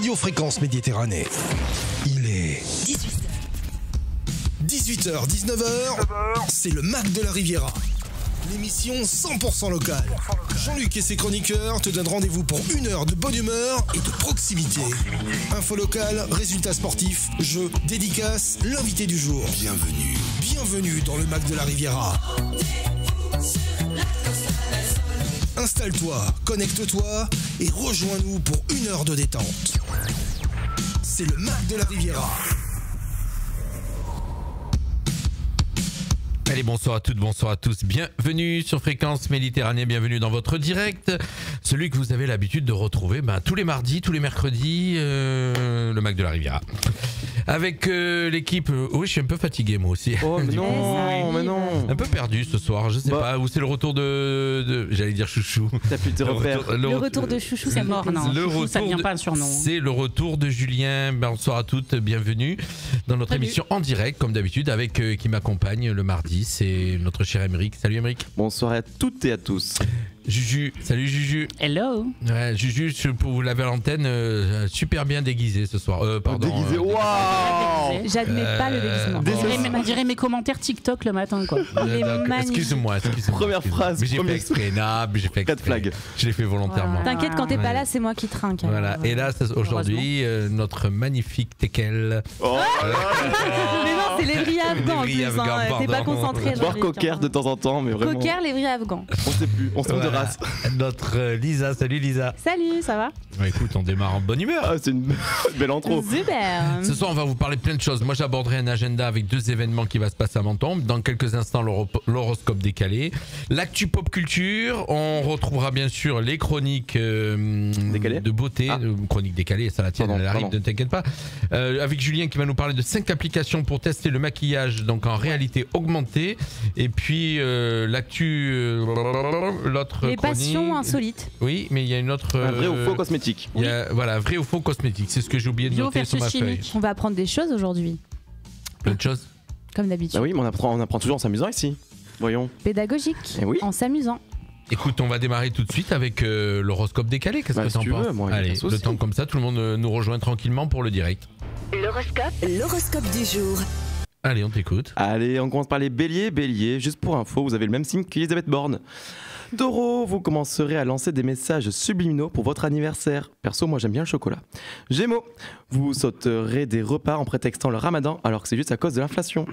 Radio Fréquence Méditerranée. Il est 18h, 19h, c'est le Mac de la Riviera. L'émission 100% locale. Jean-Luc et ses chroniqueurs te donnent rendez-vous pour une heure de bonne humeur et de proximité. Info locale, résultats sportifs, jeux, dédicaces, l'invité du jour. Bienvenue dans le Mac de la Riviera. Installe-toi, connecte-toi et rejoins-nous pour une heure de détente. C'est le Mac de la Riviera. Allez, bonsoir à toutes, bonsoir à tous. Bienvenue sur Fréquence Méditerranée, bienvenue dans votre direct. Celui que vous avez l'habitude de retrouver tous les mardis, tous les mercredis, le Mac de la Riviera. Avec l'équipe, oui, je suis un peu fatigué moi aussi. Oh mais non, mais non. Un peu perdu ce soir, je sais pas, ou c'est le retour de j'allais dire Chouchou. T'as plus tes repères. Le retour de Chouchou, c'est mort, non. Chouchou, ça devient pas un surnom. C'est le retour de Julien. Bonsoir à toutes, bienvenue dans notre émission en direct, comme d'habitude, avec qui m'accompagne le mardi, c'est notre cher Émeric. Salut Émeric. Bonsoir à toutes et à tous. Juju, salut Juju. Hello. Ouais, Juju, pour vous laver à l'antenne, super bien déguisé ce soir. Pardon. Déguisé, waouh. J'admets pas le déguisement. On dirait mes commentaires TikTok le matin, quoi. Excuse-moi. Première phrase. Mais j'ai fait exprès. Non, mais j'ai fait exprès. 4 flags. Je l'ai fait volontairement. T'inquiète, quand t'es pas là, c'est moi qui trinque. Voilà. Et là, aujourd'hui, notre magnifique Tekel. Oh. Mais non, c'est les vrilles afghans en plus. T'es pas concentré. Boire cocker de temps en temps, mais vraiment. Cocker, les vrilles afghans. On sait plus. On se trompe de race. Notre Lisa. Salut Lisa. Salut, ça va? Écoute, on démarre en bonne humeur. Ah, c'est une belle intro. Super. Ce soir, on va vous parler de plein de choses. Moi, j'aborderai un agenda avec 2 événements qui va se passer à Menton. Dans quelques instants, l'horoscope décalé. L'actu pop culture. On retrouvera bien sûr les chroniques de beauté. Chroniques décalées, ça la tienne, elle arrive, ne t'inquiète pas. Avec Julien qui va nous parler de 5 applications pour tester le maquillage donc en réalité augmentée. Et puis l'actu, l'autre les chronique. Passions insolites. Oui, mais il y a une autre. Un vrai ou faux cosmétique. Voilà, vrai ou faux cosmétique. C'est ce que j'ai oublié de noter sur ma feuille. On va apprendre des choses aujourd'hui. Plein de choses. Comme d'habitude. Bah oui, mais on apprend toujours en s'amusant ici. Voyons. Pédagogique. Oui. En s'amusant. Écoute, on va démarrer tout de suite avec l'horoscope décalé. Qu'est-ce que t'en penses? Moi, allez, le temps comme ça, tout le monde nous rejoint tranquillement pour le direct. L'horoscope du jour. Allez, on t'écoute. Allez, on commence par les béliers. Béliers, juste pour info, vous avez le même signe qu'Elisabeth Borne. Taureau, vous commencerez à lancer des messages subliminaux pour votre anniversaire. Perso, moi j'aime bien le chocolat. Gémeaux, vous sauterez des repas en prétextant le ramadan alors que c'est juste à cause de l'inflation.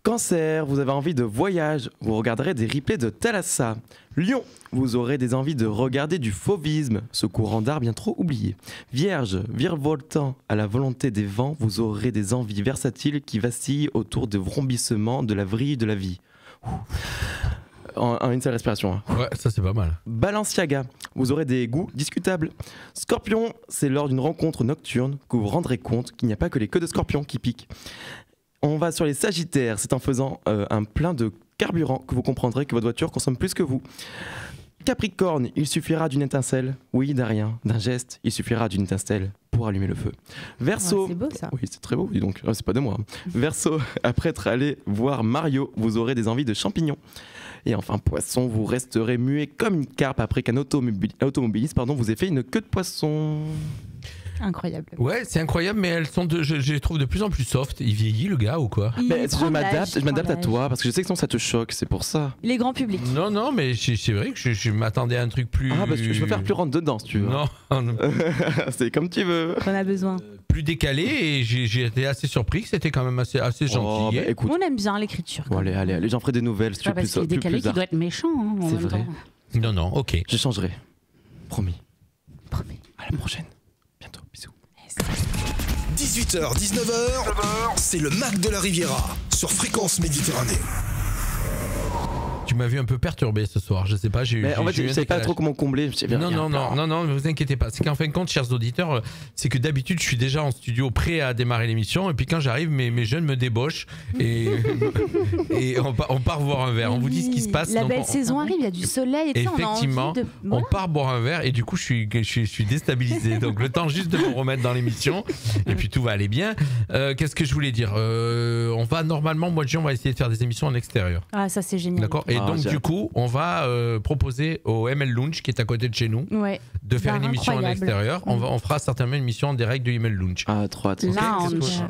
Cancer, vous avez envie de voyage, vous regarderez des replays de Thalassa. Lion, vous aurez des envies de regarder du fauvisme, ce courant d'art bien trop oublié. Vierge, virevoltant à la volonté des vents, vous aurez des envies versatiles qui vacillent autour des vrombissements de la vrille de la vie. En une seule respiration. Ouais, ça c'est pas mal. Balenciaga, vous aurez des goûts discutables. Scorpion, c'est lors d'une rencontre nocturne que vous vous rendrez compte qu'il n'y a pas que les queues de scorpion qui piquent. On va sur les Sagittaires, c'est en faisant un plein de carburant que vous comprendrez que votre voiture consomme plus que vous. Capricorne, il suffira d'une étincelle, oui, d'un rien, d'un geste, il suffira d'une étincelle pour allumer le feu. Verseau, c'est beau ça. oui, c'est très beau, dis donc, c'est pas de moi. Verseau, après être allé voir Mario, vous aurez des envies de champignons. Et enfin, Poisson, vous resterez muet comme une carpe après qu'un automobiliste vous ait fait une queue de poisson. Incroyable. Ouais, c'est incroyable, mais elles sont je les trouve de plus en plus soft. Il vieillit le gars ou quoi? Mais je m'adapte à toi parce que je sais que sinon ça te choque, c'est pour ça. Il est grand public. Non, mais c'est vrai que je m'attendais à un truc plus. Ah bah je peux faire plus rentre dedans si tu veux. Non. C'est comme tu veux. On a besoin. Plus décalé et j'ai été assez surpris que c'était quand même assez gentil. Bah, écoute. On aime bien l'écriture. Bon, allez, j'en ferai des nouvelles si tu veux parce qu'il est décalé qui doit être méchant. C'est vrai. Non, ok. Je changerai. Promis. À la prochaine. Bientôt. Bisous. 18h, 19h, c'est le Mac de la Riviera sur Fréquence Méditerranée. Tu m'as vu un peu perturbé ce soir, je sais pas, j'ai eu. En fait, je savais pas trop comment combler. Non, ne vous inquiétez pas. C'est qu'en fin de compte, chers auditeurs, c'est que d'habitude, je suis déjà en studio prêt à démarrer l'émission. Et puis quand j'arrive, mes jeunes me débauchent. Et on part boire un verre. On vous dit ce qui se passe. La belle saison arrive, il y a du soleil. Et effectivement, on part boire un verre. Et du coup, je suis déstabilisé. Donc le temps juste de me remettre dans l'émission. Et puis tout va aller bien. Qu'est-ce que je voulais dire on va normalement, mois de juin, on va essayer de faire des émissions en extérieur. Ah, ça c'est génial. D'accord. Et donc du coup, on va proposer au ML Lounge, qui est à côté de chez nous, de faire une émission en extérieur. On fera certainement une émission en direct du ML Lounge. Ah, trop hâte.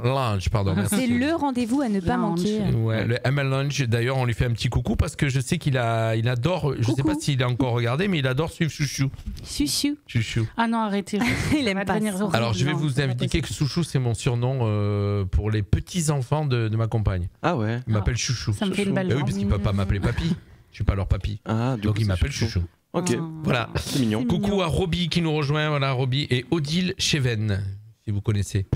Lounge, pardon. C'est le rendez-vous à ne pas manquer. Ouais, le ML Lounge, d'ailleurs, on lui fait un petit coucou parce que je sais qu'il adore, je sais pas s'il a encore regardé, mais il adore suivre Chouchou. Chouchou. Ah non, arrêtez. Il aime pas. Alors, je vais vous indiquer que Chouchou, c'est mon surnom pour les petits-enfants de ma compagne. Ah ouais. Il m'appelle Chouchou. Ça me fait une belle Oui, parce qu'ils ne peuvent pas m'appeler papy. Je suis pas leur papy. Ah, donc il m'appelle Chouchou. Ok. Voilà. C'est mignon. Coucou à Roby qui nous rejoint. Voilà, Roby et Odile Cheven, si vous connaissez.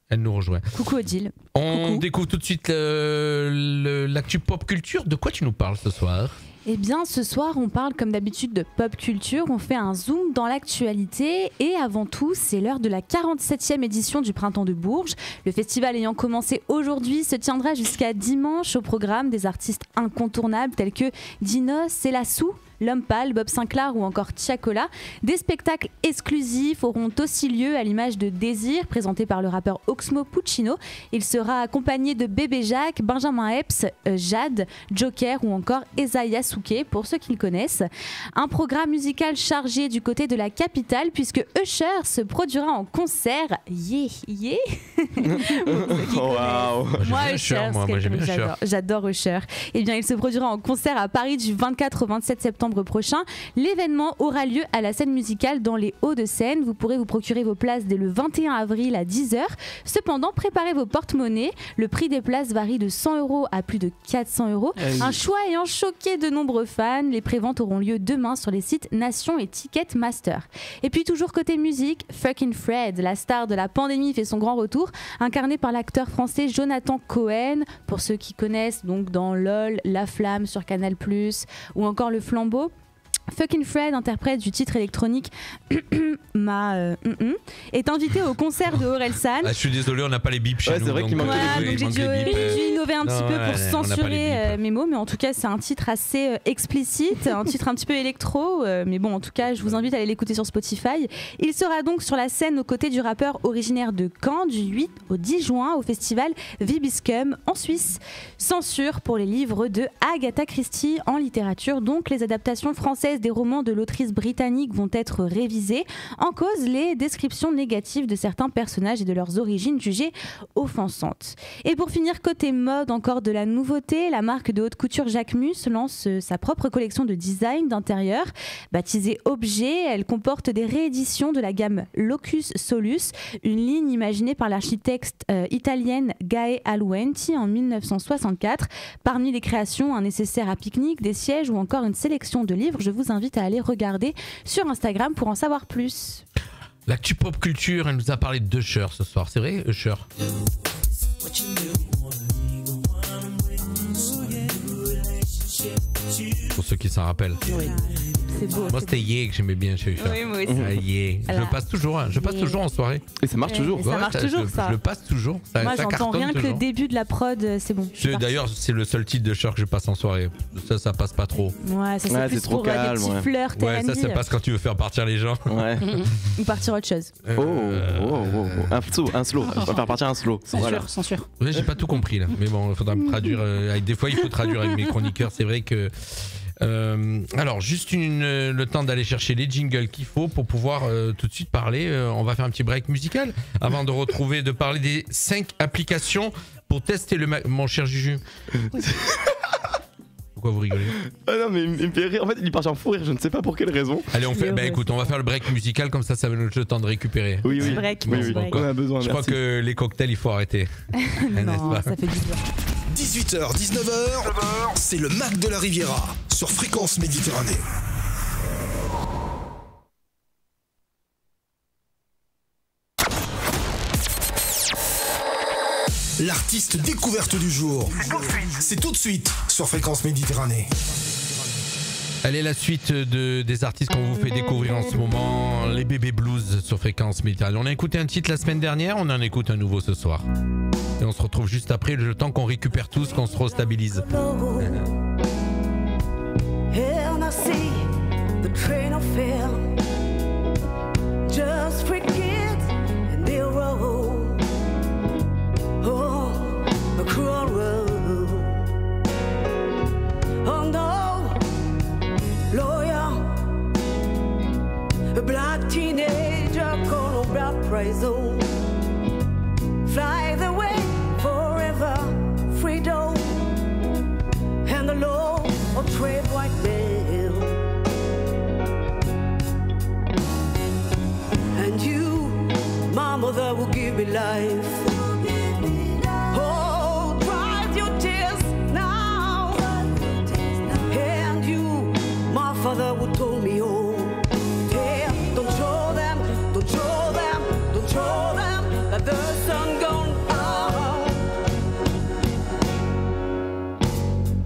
Elle nous rejoint. Coucou Odile. On découvre tout de suite l'actu pop culture. De quoi tu nous parles ce soir ? Eh bien, ce soir, on parle comme d'habitude de pop culture. On fait un zoom dans l'actualité. Et avant tout, c'est l'heure de la 47e édition du Printemps de Bourges. Le festival ayant commencé aujourd'hui se tiendra jusqu'à dimanche. Au programme, des artistes incontournables tels que Dinos, Célassou, L'Homme Pâle, Bob Sinclair ou encore Tiakola. Des spectacles exclusifs auront aussi lieu à l'image de Désir, présenté par le rappeur Oxmo Puccino. Il sera accompagné de Bébé Jacques, Benjamin Epps, Jade, Joker ou encore Esaïa Souké, pour ceux qui le connaissent. Un programme musical chargé du côté de la capitale, puisque Usher se produira en concert. Waouh. Moi, Usher, j'adore Usher. Eh bien, il se produira en concert à Paris du 24 au 27 septembre prochain. L'événement aura lieu à la scène musicale dans les Hauts-de-Seine. Vous pourrez vous procurer vos places dès le 21 avril à 10h. Cependant, préparez vos porte-monnaies. Le prix des places varie de 100 € à plus de 400 €. Un choix ayant choqué de nombreux fans. Les préventes auront lieu demain sur les sites Nation et Ticketmaster. Et puis toujours côté musique, Fucking Fred, la star de la pandémie, fait son grand retour, incarné par l'acteur français Jonathan Cohen. Pour ceux qui connaissent, donc dans LOL, La Flamme sur Canal+, ou encore Le Flambeau. Fucking Fred, interprète du titre électronique est invité au concert de Orelsan. Je suis désolé, on n'a pas les bips chez nous. C'est vrai qu'il manque les bips. Donc j'ai dû innover un petit peu pour censurer mes mots, mais en tout cas c'est un titre assez explicite, un titre un petit peu électro, mais bon en tout cas je vous invite à aller l'écouter sur Spotify. Il sera donc sur la scène aux côtés du rappeur originaire de Caen du 8 au 10 juin au festival Vibiscum en Suisse. Censure pour les livres de Agatha Christie en littérature, donc les adaptations françaises des romans de l'autrice britannique vont être révisées. En cause, les descriptions négatives de certains personnages et de leurs origines jugées offensantes. Et pour finir, côté mode, encore de la nouveauté, la marque de haute couture Jacquemus lance sa propre collection de design d'intérieur. Baptisée Objet, elle comporte des rééditions de la gamme Locus Solus, une ligne imaginée par l'architecte italienne Gae Aluenti en 1964. Parmi les créations, un nécessaire à pique-nique, des sièges ou encore une sélection de livres. Je vous invite à aller regarder sur Instagram pour en savoir plus. L'actu pop culture, elle nous a parlé d'Usher ce soir, c'est vrai, Usher? Pour ceux qui s'en rappellent. Oui. C'est beau. Moi c'était Ye que j'aimais bien chez Usher. Oui, moi aussi. Ye. Je le passe toujours, en soirée. Et ça marche toujours. Ça marche toujours, ça. Je le passe toujours. Moi j'entends rien que le début de la prod, c'est bon. D'ailleurs, c'est le seul titre de Usher que je passe en soirée. Ça passe pas trop. Ouais, ça c'est plus trop pour calme, des petits fleurs. Ouais, ça passe quand tu veux faire partir les gens. Ouais. Ou partir autre chose. Un slow. On va faire partir un slow. Censure. Ouais, j'ai pas tout compris là. Mais bon, il faudra me traduire. Des fois, il faut traduire avec mes chroniqueurs. C'est vrai que. Alors, juste le temps d'aller chercher les jingles qu'il faut pour pouvoir tout de suite parler. On va faire un petit break musical avant de parler des 5 applications pour tester mon cher Juju. Pourquoi vous rigolez? Ah non, mais il me fait rire. En fait, il part en fou rire, je ne sais pas pour quelle raison. Allez, écoute, on va faire le break musical, comme ça va nous donner le temps de récupérer. Oui. Break. On a besoin. Je crois que les cocktails, il faut arrêter. Non, ça fait du bien. 18h, 19h, c'est le Mac de la Riviera sur Fréquence Méditerranée. L'artiste découverte du jour. C'est tout de suite sur Fréquence Méditerranée. Allez, la suite des artistes qu'on vous fait découvrir en ce moment, les bébés blues sur Fréquence Méditerranée. On a écouté un titre la semaine dernière, on en écoute un nouveau ce soir. Et on se retrouve juste après, le temps qu'on récupère tous, qu'on se restabilise. Oh no, his own. Fly the way forever, freedom, and the law of trade white men. And you, my mother, will give me life. Oh, dry your tears now. And you, my father, will told me, oh, yeah, don't show them, don't show them, don't show them that the sun gone out.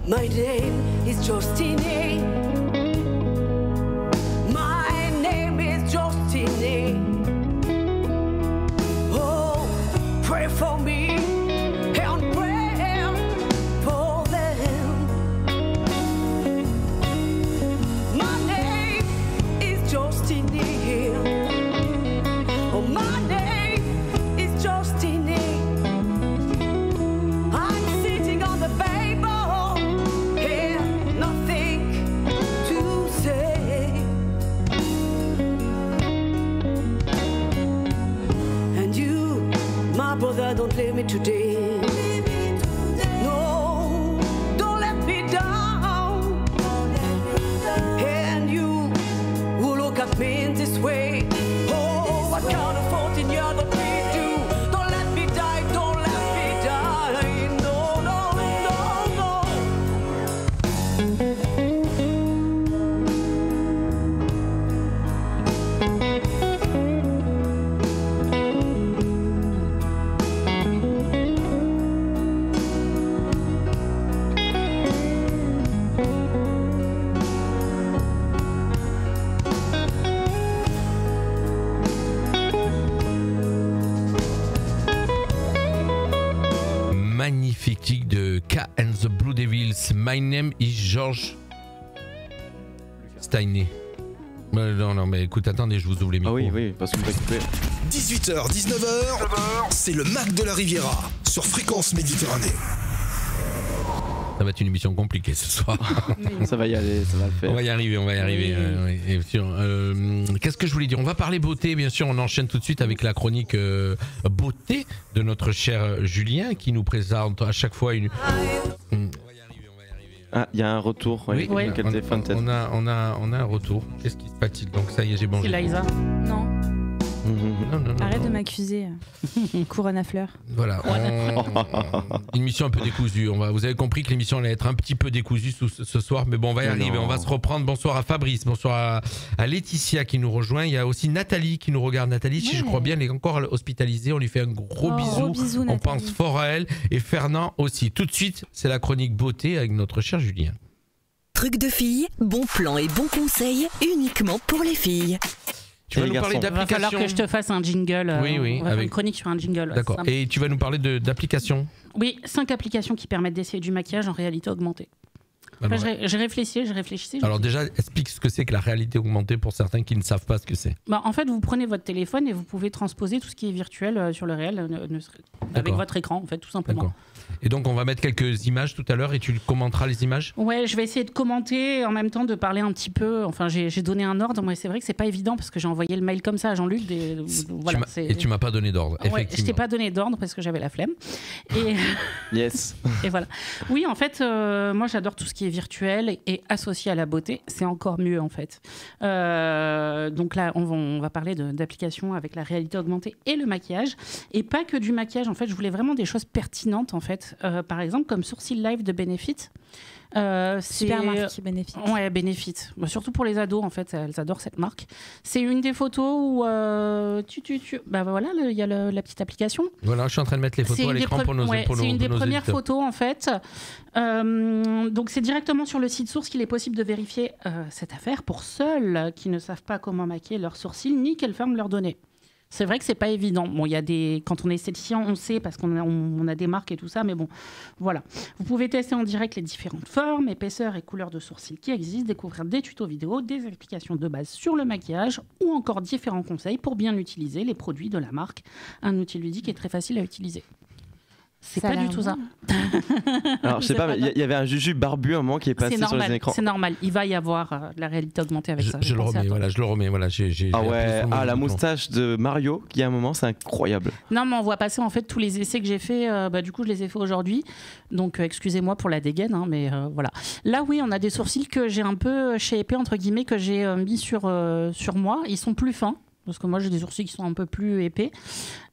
My name is Justine. My name is Justine. Oh, pray for me and pray for them. My name is Justine. Oh, my name is Justine. I'm sitting on the Bible, here, nothing to say. And you, my brother, don't leave me today. No, don't let me down. And you will look at me in this way. Oh, what kind of 14 years don't we do? Don't let me die, don't let me die. No, no, no, no. Magnifique de K and the Blue Devils. My name is George Steiné. Non, mais écoute, attendez, je vous ouvre les micros. Ah oui, parce que vous récupérez. 18h, 19h, c'est le Mac de la Riviera sur Fréquence Méditerranée. Ça va être une émission compliquée ce soir. Ça va y aller, ça va le faire. On va y arriver. Oui, bien sûr. Qu'est-ce que je voulais dire? On va parler beauté, bien sûr. On enchaîne tout de suite avec la chronique beauté de notre cher Julien qui nous présente à chaque fois une. Ah, il y a un retour. Oui. Quel téléphone peut-être. On a un retour. Qu'est-ce qui se passe-t-il? Donc ça y est, j'ai mangé. C'est Liza. Non. Non. Arrête de m'accuser. Couronne à fleurs. Voilà. Une émission un peu décousue. Vous avez compris que l'émission allait être un petit peu décousue ce soir, mais bon, on va y arriver. On va se reprendre. Bonsoir à Fabrice, bonsoir à Laetitia qui nous rejoint. Il y a aussi Nathalie qui nous regarde. Nathalie, si je crois bien, elle est encore hospitalisée. On lui fait un gros bisou. On pense fort à elle. Et Fernand aussi. Tout de suite, c'est la chronique beauté avec notre cher Julien. Truc de filles, bon plan et bon conseil uniquement pour les filles. Tu vas nous parler d'application. Il va falloir que je te fasse un jingle. Oui, on va faire une chronique sur un jingle. D'accord. Et tu vas nous parler d'applications. Oui, 5 applications qui permettent d'essayer du maquillage en réalité augmentée. J'ai réfléchi. Alors déjà, explique ce que c'est que la réalité augmentée pour certains qui ne savent pas ce que c'est. En fait, vous prenez votre téléphone et vous pouvez transposer tout ce qui est virtuel sur le réel avec votre écran, en fait, tout simplement. D'accord. Et donc, on va mettre quelques images tout à l'heure et tu commenteras les images ? Ouais, je vais essayer de commenter en même temps de parler un petit peu. Enfin, j'ai donné un ordre, mais c'est vrai que c'est pas évident parce que j'ai envoyé le mail comme ça à Jean-Luc. Voilà, et tu m'as pas donné d'ordre, effectivement. Ouais, je t'ai pas donné d'ordre parce que j'avais la flemme. Et yes. Et voilà. Oui, en fait, moi j'adore tout ce qui est virtuel et associé à la beauté. C'est encore mieux en fait. Donc là, on va parler d'applications avec la réalité augmentée et le maquillage. Et pas que du maquillage. En fait, je voulais vraiment des choses pertinentes en fait. Par exemple, comme Sourcil Live de Benefit. Super marque Benefit. Ouais, Benefit. Surtout pour les ados, en fait, elles adorent cette marque. C'est une des photos où bah voilà, il y a la petite application. Voilà, je suis en train de mettre les photos à l'écran pour nos auditeurs. C'est une des premières photos, en fait. Donc, c'est directement sur le site source qu'il est possible de vérifier cette affaire pour ceux qui ne savent pas comment maquiller leurs sourcils ni quelle forme leur donner. C'est vrai que c'est pas évident. Bon, il y a quand on est esthéticien, on sait parce qu'on a des marques et tout ça, mais bon, voilà. Vous pouvez tester en direct les différentes formes, épaisseurs et couleurs de sourcils qui existent, découvrir des tutos vidéo, des explications de base sur le maquillage ou encore différents conseils pour bien utiliser les produits de la marque. Un outil ludique et très facile à utiliser. C'est Ça a pas du l'air tout ça. Alors, je sais pas, mais il y avait un Juju barbu à un moment qui est passé C'est sur les écrans. normal. Il va y avoir de la réalité augmentée avec ça. Je le remets, voilà, je le remets. Voilà, j'ai Ah appuyé ouais, sur le la bouton. moustache de Mario, qui à un moment, c'est incroyable. Non, mais on voit passer en fait tous les essais que j'ai fait. Du coup, je les ai fait aujourd'hui. Donc, excusez-moi pour la dégaine, hein, mais voilà. Là, oui, on a des sourcils que j'ai un peu shapés, entre guillemets, que j'ai mis sur moi. Ils sont plus fins. Parce que moi, j'ai des sourcils qui sont un peu plus épais.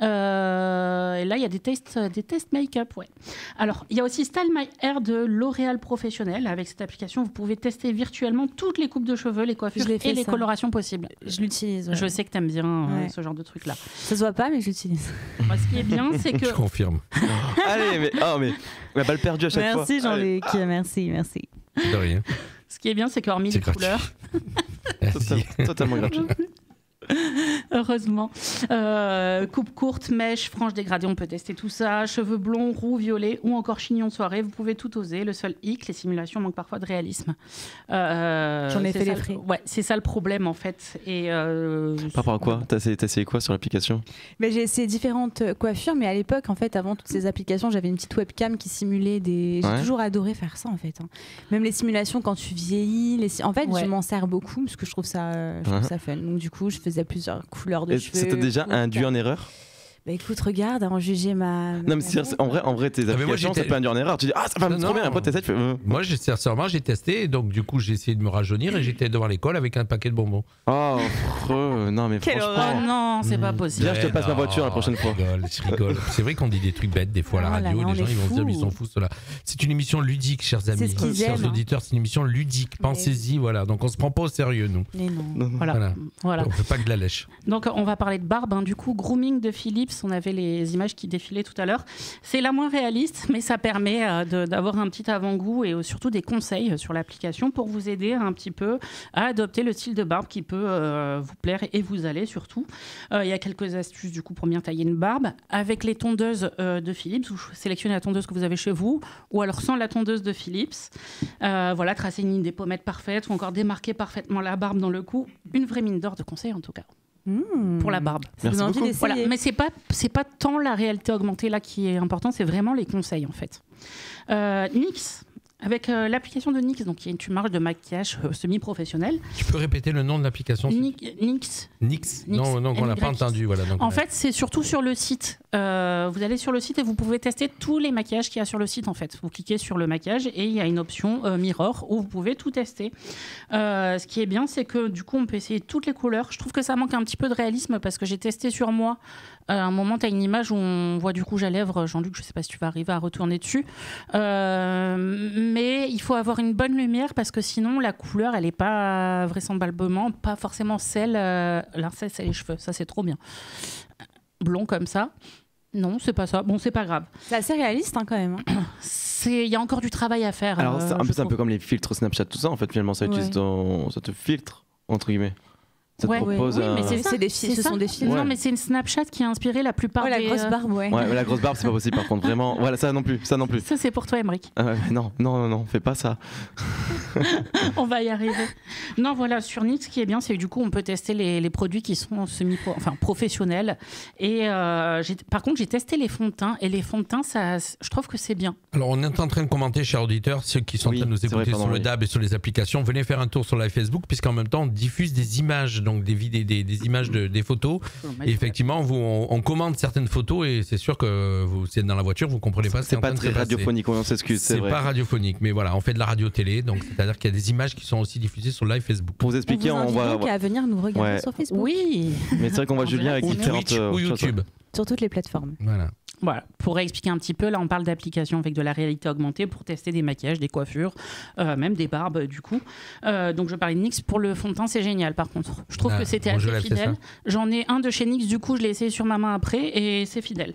Et là, il y a des tests make-up, ouais. Alors, il y a aussi Style My Hair de L'Oréal Professionnel. Avec cette application, vous pouvez tester virtuellement toutes les coupes de cheveux, les coiffures Je l'ai fait, et les ça. colorations possibles. Je l'utilise. Ouais. Je sais que tu aimes bien Ouais. ce genre de truc-là. Ça se voit pas, mais je l'utilise. Moi, ce qui est bien, c'est que... Je confirme. Allez, mais la balle perdue à chaque fois. Merci Allez. Jean-Luc, merci. De rien. Ce qui est bien, c'est qu'hormis C'est les gratuit. couleurs, Totalement gratuit. heureusement, coupe courte, mèche, frange dégradée, on peut tester tout ça. Cheveux blonds, roux, violets ou encore chignon soirée, vous pouvez tout oser. Le seul hic, les simulations manquent parfois de réalisme. J'en ai c'est fait ça les frais. Ouais, c'est ça le problème en fait. Et Par rapport à quoi T'as essayé quoi sur l'application? Mais j'ai essayé différentes coiffures, mais à l'époque, en fait, avant toutes ces applications, j'avais une petite webcam qui simulait des. J'ai Ouais. toujours adoré faire ça, en fait. Hein. Même les simulations quand tu vieillis. En fait, Ouais. je m'en sers beaucoup parce que je trouve ça fun. Donc, du coup, je faisais plusieurs couleurs de Et cheveux. ça t'a déjà couleurs. induit en erreur? Bah écoute, regarde, en juger ma. Non, mais en vrai, tes mais moi, applications, ça j'étais- peut induire en erreur. Tu dis, ah, ça va me Non, trop bien. non. Après, t'essaies, tu fais. Moi, sincèrement, j'ai testé, et donc du coup, j'ai essayé de me rajeunir et j'étais devant l'école avec un paquet de bonbons. Oh, non, mais Quelle oh franchement. non, c'est pas possible. Viens, je te passe ma voiture la prochaine fois. Je rigole. C'est vrai qu'on dit des trucs bêtes des fois à la Oh là radio, là, les on gens est ils vont se dire, fous. ils sont fous cela. C'est une émission ludique, chers amis, ce qu'ils chers aiment, hein. auditeurs, c'est une émission ludique. Pensez-y, voilà. Donc on se prend pas au sérieux, nous. Mais non. Voilà. On fait pas que de la lèche. Donc on va parler de barbe, hein. Du coup grooming de Philips, on avait les images qui défilaient tout à l'heure. C'est la moins réaliste, mais ça permet d'avoir un petit avant-goût et surtout des conseils sur l'application pour vous aider un petit peu à adopter le style de barbe qui peut vous plaire et vous aller surtout. Il y a quelques astuces du coup pour bien tailler une barbe. Avec les tondeuses de Philips, vous sélectionnez la tondeuse que vous avez chez vous ou alors sans la tondeuse de Philips. Voilà, tracer une ligne des pommettes parfaite ou encore démarquer parfaitement la barbe dans le cou. Une vraie mine d'or de conseils en tout cas. Pour la barbe. Ça donne envie d'essayer. Voilà. Mais c'est pas tant la réalité augmentée là qui est important, c'est vraiment les conseils en fait. NYX, avec l'application de NYX, donc qui est une marque de maquillage semi-professionnel. Tu peux répéter le nom de l'application NYX. Nix. Non, on l'a pas entendu. Voilà, donc, En fait, c'est surtout sur le site. Vous allez sur le site et vous pouvez tester tous les maquillages qu'il y a sur le site en fait. Vous cliquez sur le maquillage et il y a une option mirror où vous pouvez tout tester. Ce qui est bien, c'est que du coup, on peut essayer toutes les couleurs. Je trouve que ça manque un petit peu de réalisme parce que j'ai testé sur moi. À un moment, tu as une image où on voit du rouge à lèvres. Jean-Luc, je sais pas si tu vas arriver à retourner dessus. Mais il faut avoir une bonne lumière parce que sinon, la couleur, elle n'est pas vraisemblablement, pas forcément celle. Là, c'est les cheveux. Ça, c'est trop bien. Blond comme ça. Non, c'est pas ça. Bon, c'est pas grave. C'est assez réaliste hein, quand même. Hein. Il y a encore du travail à faire. Alors, c'est je un peu trouve. comme les filtres Snapchat, tout ça, en fait, finalement, ça utilise ça te filtre, entre guillemets. Ça te Ouais. propose Oui, mais c'est ça. C'est des C'est ce ça. sont des films. Ouais. Non, mais c'est une Snapchat qui a inspiré la plupart Oh, la des... grosse barbe, ouais. Ouais, mais la grosse barbe, c'est pas possible, par contre, vraiment. Voilà, ça non plus. Ça, c'est pour toi, Emmerich. Ah ouais, mais non, fais pas ça. On va y arriver. Non, voilà, sur NYX, ce qui est bien, c'est que du coup, on peut tester les produits qui sont professionnels. Et par contre, j'ai testé les fonds de teint. Et les fonds de teint, je trouve que c'est bien. Alors, on est en train de commenter, chers auditeurs, ceux qui sont en train de nous c'est vrai, écouter pardon, sur le oui. DAB et sur les applications. Venez faire un tour sur la Facebook, puisqu'en même temps, on diffuse des images, donc des vidéos, des images, des photos. Et effectivement, on commente certaines photos et c'est sûr que vous êtes dans la voiture, vous comprenez pas ce qui C'est est en pas train de très se passer. radiophonique, on s'excuse, c'est C'est vrai. pas radiophonique, mais voilà, on fait de la radio-télé, donc c'est-à-dire qu'il y a des images qui sont aussi diffusées sur live Facebook. Pour vous expliquer, on on vous invite donc va. à venir nous regarder Ouais. sur Facebook. Oui. Mais c'est vrai qu'on voit Julien avec Ou différentes. Twitch ou choses. YouTube. Sur toutes les plateformes. Voilà. Voilà, pour expliquer un petit peu, là on parle d'applications avec de la réalité augmentée pour tester des maquillages, des coiffures, même des barbes du coup. Donc je parlais de NYX pour le fond de teint, c'est génial par contre. Je trouve Ah, que c'était bon, je assez l'ai fait, fidèle. ça. J'en ai un de chez NYX, du coup je l'ai essayé sur ma main après et c'est fidèle.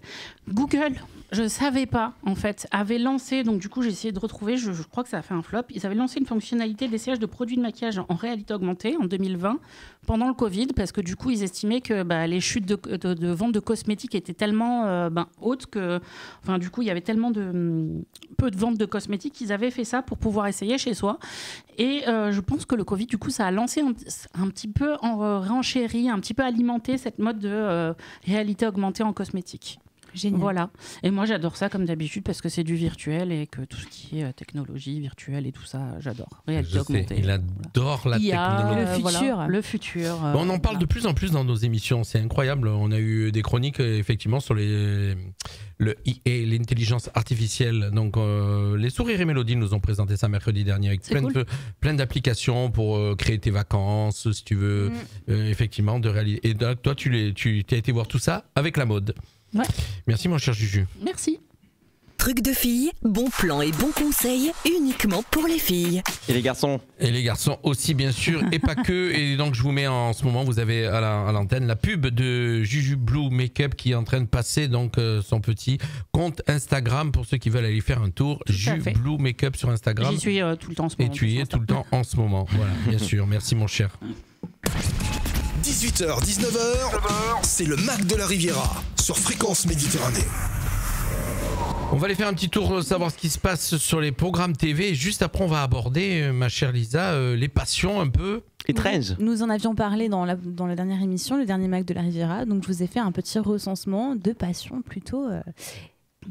Google, je savais pas en fait, avait lancé, donc du coup j'ai essayé de retrouver, je crois que ça a fait un flop, ils avaient lancé une fonctionnalité d'essayage de produits de maquillage en réalité augmentée en 2020 pendant le Covid parce que du coup ils estimaient que les chutes de vente de cosmétiques étaient tellement hautes que, enfin du coup il y avait tellement peu de ventes de cosmétiques qu'ils avaient fait ça pour pouvoir essayer chez soi et je pense que le Covid du coup ça a lancé un petit peu renchéri, un petit peu alimenté cette mode de réalité augmentée en cosmétique. Génial. Voilà. Et moi, j'adore ça comme d'habitude parce que c'est du virtuel et que tout ce qui est technologie virtuelle et tout ça, j'adore. Réalité augmentée. Il adore la technologie. Le futur. Voilà, le futur. On en parle de plus en plus dans nos émissions, c'est incroyable. On a eu des chroniques effectivement sur le IA, l'intelligence artificielle. Donc les sourires et mélodies nous ont présenté ça mercredi dernier avec plein d'applications pour créer tes vacances, si tu veux, effectivement, de réaliser. Et toi, tu as été voir tout ça avec la mode. Ouais. Merci mon cher Juju. Merci. Truc de filles, bons plans et bons conseils uniquement pour les filles. Et les garçons? Et les garçons aussi bien sûr, et pas que. Et donc je vous mets en ce moment, vous avez à l'antenne la pub de Juju Blue Makeup qui est en train de passer donc son petit compte Instagram pour ceux qui veulent aller faire un tour. Juju Blue Makeup sur Instagram. J'y suis tout le temps en ce moment. Et tu y es tout le temps en ce moment. Voilà, bien sûr. Merci mon cher. 18h, 19h, c'est le Mac de la Riviera sur Fréquence Méditerranée. On va aller faire un petit tour, savoir ce qui se passe sur les programmes TV. Et juste après, on va aborder, ma chère Lisa, les passions un peu étranges. Nous en avions parlé dans la dernière émission, le dernier Mac de la Riviera. Donc, je vous ai fait un petit recensement de passions plutôt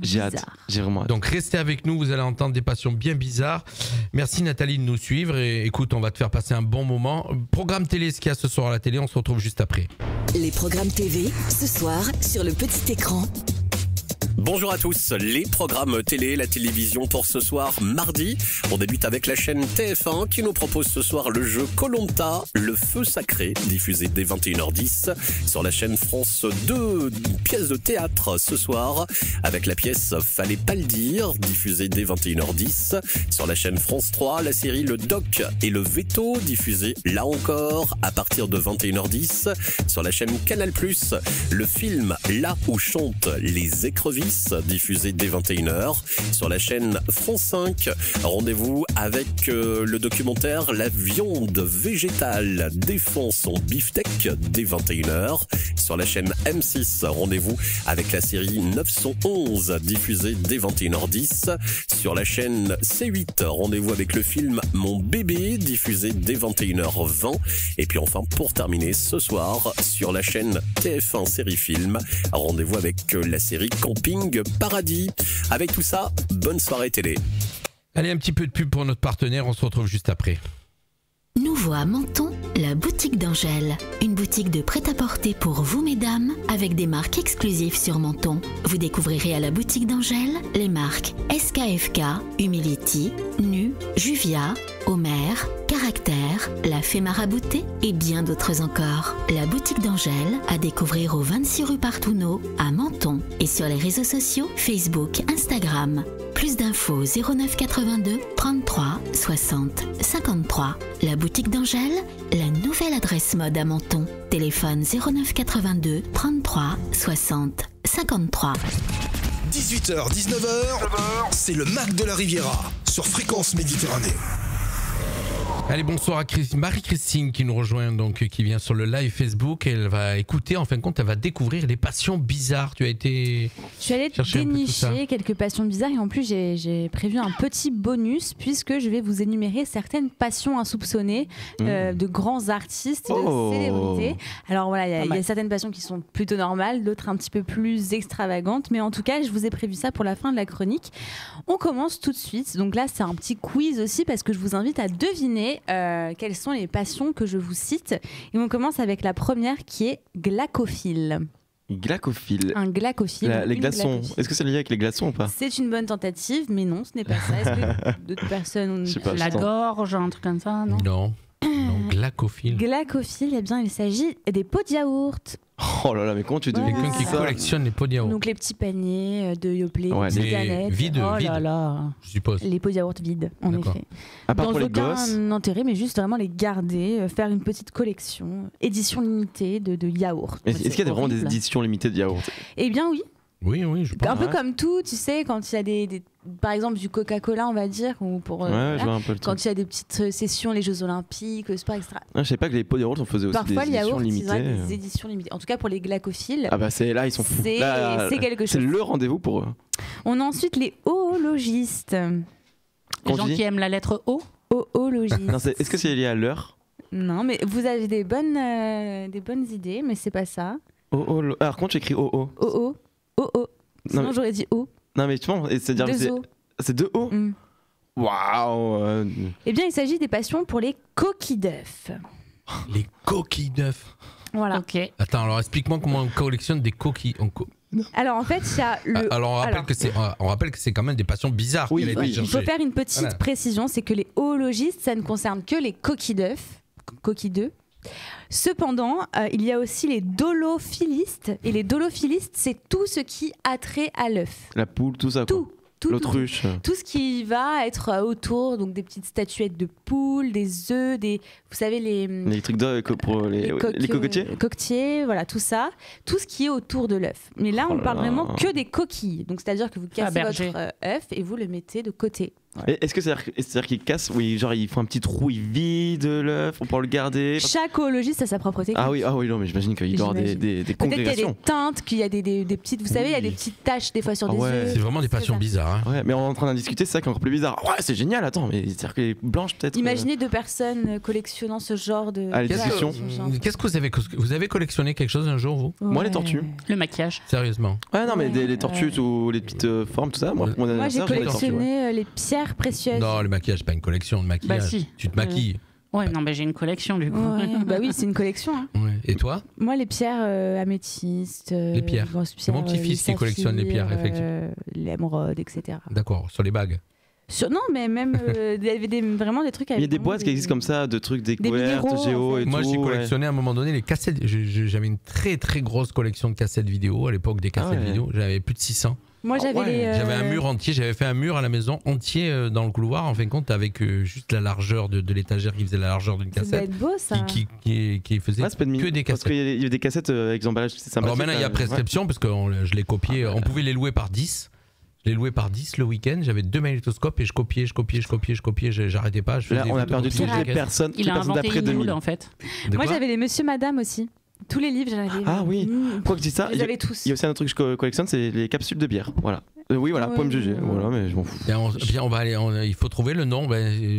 J'ai hâte. J'ai vraiment hâte. Donc restez avec nous, vous allez entendre des passions bien bizarres. Merci Nathalie de nous suivre et écoute, on va te faire passer un bon moment. Programme télé, ce qu'il y a ce soir à la télé, on se retrouve juste après. Les programmes TV, ce soir, sur le petit écran. Bonjour à tous, les programmes télé, la télévision pour ce soir mardi. On débute avec la chaîne TF1 qui nous propose ce soir le jeu Koh-Lanta, le feu sacré, diffusé dès 21h10. Sur la chaîne France 2, une pièce de théâtre ce soir avec la pièce Fallait pas le dire, diffusée dès 21h10. Sur la chaîne France 3, la série Le Doc et le Veto, diffusée là encore à partir de 21h10. Sur la chaîne Canal+, le film Là où chantent les écrevisses, diffusé dès 21h. Sur la chaîne France 5, rendez-vous avec le documentaire La viande végétale défend son beefsteak dès 21h. Sur la chaîne M6, rendez-vous avec la série 911, diffusée dès 21h10. Sur la chaîne C8, rendez-vous avec le film Mon bébé, diffusé dès 21h20. Et puis enfin, pour terminer ce soir, sur la chaîne TF1 Série Film, rendez-vous avec la série Camping Paradis. Avec tout ça, bonne soirée télé. Allez, un petit peu de pub pour notre partenaire, on se retrouve juste après. Nouveau à Menton, la boutique d'Angèle. Une boutique de prêt-à-porter pour vous, mesdames, avec des marques exclusives sur Menton. Vous découvrirez à la boutique d'Angèle les marques SKFK, Humility, Nu, Juvia, Homer, Caractère, La Fée Maraboutée et bien d'autres encore. La boutique d'Angèle à découvrir au 26 rue Partouneau à Menton et sur les réseaux sociaux Facebook, Instagram. Plus d'infos 09 82 33 60 53. La boutique d'Angèle, la nouvelle adresse mode à Menton. Téléphone 09 82 33 60 53. 18h, 19h, c'est le Mac de la Riviera sur Fréquence Méditerranée. Allez, bonsoir à Marie-Christine qui nous rejoint, donc qui vient sur le live Facebook. Elle va écouter, en fin de compte, elle va découvrir les passions bizarres. Tu as été. Je suis allée dénicher quelques passions bizarres et en plus j'ai prévu un petit bonus puisque je vais vous énumérer certaines passions insoupçonnées de grands artistes et de célébrités. Alors voilà, il y a certaines passions qui sont plutôt normales, d'autres un petit peu plus extravagantes, mais en tout cas, je vous ai prévu ça pour la fin de la chronique. On commence tout de suite. Donc là, c'est un petit quiz aussi parce que je vous invite à deviner quelles sont les passions que je vous cite. Et on commence avec la première qui est glacophile. Glacophile. Un glacophile. Les glaçons. Glacophile. Est-ce que c'est lié avec les glaçons ou pas? C'est une bonne tentative, mais non, ce n'est pas ça. Est-ce que d'autres personnes... La gorge, un truc comme ça, non? Non. Non, glacophile. Glacophile, eh bien, il s'agit des pots de yaourt. Oh là là, mais comment tu devines Quelqu'un qui collectionne les pots de yaourt. Donc les petits paniers de Yoplait, Ouais, des mais canettes. vides, Oh vides, là là. je suppose. Les pots de yaourt vides, en D'accord. effet. À part Dans pour les aucun gosses. intérêt, mais juste vraiment les garder, faire une petite collection, édition limitée de yaourt. Est-ce qu'il y a vraiment des horrible. éditions limitées de yaourt? Eh bien oui, Oui, oui, je pense. un peu Ouais. comme tout, tu sais, quand il y a des par exemple du Coca-Cola, on va dire, ou pour Ouais, voilà, je vois un peu le truc. quand il y a des petites sessions, les Jeux Olympiques, le sport, etc. Ah, je savais pas que les pots de yaourt, on faisait aussi Parfois, des le éditions yaourt, ils limitées. ont des éditions limitées. En tout cas, pour les glacophiles, Ah bah c'est là, ils sont fous. c'est Là, quelque c'est chose. le rendez-vous pour eux. On a ensuite les oologistes. Les Quand gens tu dis- qui aiment la lettre O. Oologistes. Non, est-ce que c'est lié à l'heure? Non, mais vous avez des bonnes idées, mais c'est pas ça. Ah, par contre, j'écris OO. Oh. Sinon, j'aurais dit O. Non, mais tu vois, c'est-à-dire que 2 O. c'est 2 O. Waouh. Eh bien, il s'agit des passions pour les coquilles d'œufs. Les coquilles d'œufs. Voilà. Ok. Attends, alors explique-moi comment on collectionne des coquilles. Alors en fait, il y a le. Alors on rappelle que c'est quand même des passions bizarres. Oui, qu'elle a été Il faut chercher. faire une petite précision, c'est que les oologistes, ça ne concerne que les coquilles d'œufs. Cependant, il y a aussi les dolophilistes. Et les dolophilistes, c'est tout ce qui a trait à l'œuf. La poule, tout ça. Tout. L'autruche. Tout ce qui va être autour, donc des petites statuettes de poules, des œufs, vous savez, Les trucs d'œufs pour les cocotiers. Coquetiers, voilà, tout ça. Tout ce qui est autour de l'œuf. Mais là, on ne parle vraiment que des coquilles. Donc, c'est-à-dire que vous cassez votre œuf et vous le mettez de côté. Ouais. Est-ce que c'est-à-dire qu'il casse, oui, genre il fait un petit trou, il vide l'œuf pour le garder. Chaque oologiste a sa propre technique. Ah oui, non, mais j'imagine qu'il doit y avoir des Peut-être congrégations. qu'il y a des teintes, qu'il y a des petites, vous savez, il y a des petites taches des fois sur des œufs. C'est vraiment des passions bizarres. Hein. Ouais, mais on est en train d'en discuter, c'est ça qui est encore plus bizarre. Ouais, c'est génial, attends, mais c'est-à-dire que les blanches peut-être. Imaginez 2 personnes collectionnant ce genre de. Ah, les discussions. Qu'est-ce que vous avez collectionné quelque chose un jour, vous? Moi, les tortues. Le maquillage. Sérieusement? Ouais, non, mais les tortues ou les petites formes, tout ça. Moi, j'ai collectionné les pierres précieuses. Non, le maquillage, c'est pas une collection de maquillage. Bah si. Tu te maquilles. Ouais, non, mais j'ai une collection du coup. Ouais, bah oui, c'est une collection. Hein. Ouais. Et toi? Moi, les pierres améthystes. Les pierres. C'est mon petit-fils qui collectionne les pierres, effectivement. L'émeraude, etc. D'accord, sur les bagues. Non, mais même il y avait vraiment des trucs avec. Il y a des boîtes qui existent comme ça, de trucs découvertes, minéraux, géo en fait. et Moi, tout. j'ai collectionné à un moment donné les cassettes. J'avais une très très grosse collection de cassettes vidéo à l'époque des cassettes vidéo. J'avais plus de 600. Moi, j'avais J'avais un mur entier. J'avais fait un mur à la maison entier dans le couloir, en fin de compte, avec juste la largeur de l'étagère qui faisait la largeur d'une Ça doit cassette. être beau, ça. Qui faisait que des Parce cassettes. qu'il y a des cassettes avec des emballages sympathiques. Alors maintenant, il y a prescription, parce que je l'ai copié. On pouvait les louer par 10. Je les louais par 10 le week-end. J'avais 2 magnétoscopes et je copiais. J'arrêtais pas. Là, on a perdu toutes les personnes d'après 2000. en fait. Moi, j'avais les Monsieur Madame aussi. Tous les livres, j'en avais. Ah oui. Quoi que je dis ça, J'avais tous. il y a aussi un truc que je collectionne, c'est les capsules de bière. Voilà. Oui, voilà, pour me juger. Voilà, mais je m'en fous. Bien, on va aller. Il faut trouver le nom.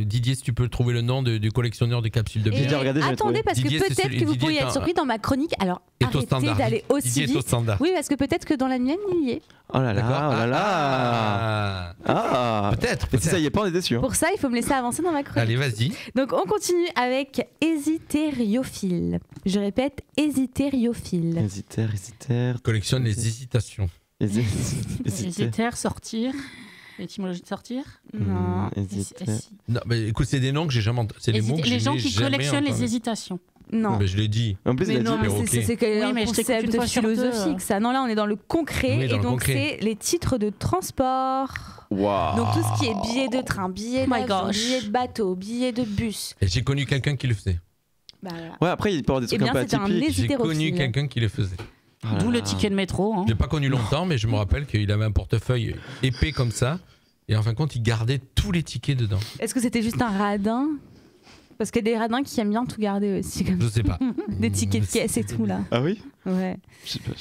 Didier, si tu peux trouver le nom du collectionneur de capsules de bière. Attendez, parce que peut-être que vous pourriez être surpris dans ma chronique. Alors, arrêtez d'aller aussi vite. Oui, parce que peut-être que dans la mienne, il y est. Oh là là. Ah. Peut-être. Et si ça y est pas, on est déçu. Pour ça, il faut me laisser avancer dans ma chronique. Allez, vas-y. Donc, on continue avec hésitériophile. Je répète, hésitériophile. Hésitaire. Collectionne les hésitations. Hésitaire, sortir. L'étymologie de sortir. Non. Non, mais écoute, c'est des noms que j'ai jamais entendus. C'est des mots que Les gens qui collectionnent les hésitations. hésitations. Non. Mais je l'ai dit. En plus, mais non, c'est un mais je t'écoute une concept fois sur deux. philosophique, ça. Non, là, on est dans le concret. Oui, dans et le donc, concret. c'est les titres de transport. Wow. Donc, tout ce qui est billets de train, billets d'avion, billets de bateau, billets de bus. Et j'ai connu quelqu'un qui le faisait. Bah, voilà. Ouais, après, il peut y avoir des trucs un peu atypiques. J'ai connu quelqu'un qui le faisait. D'où le ticket de métro. Hein. Je l'ai pas connu longtemps, mais je me rappelle qu'il avait un portefeuille épais comme ça. Et en fin de compte, il gardait tous les tickets dedans. Est-ce que c'était juste un radin? Parce qu'il y a des radins qui aiment bien tout garder aussi. Comme je sais pas. Des tickets de caisse et tout là. Ah oui? Ouais. Je sais pas.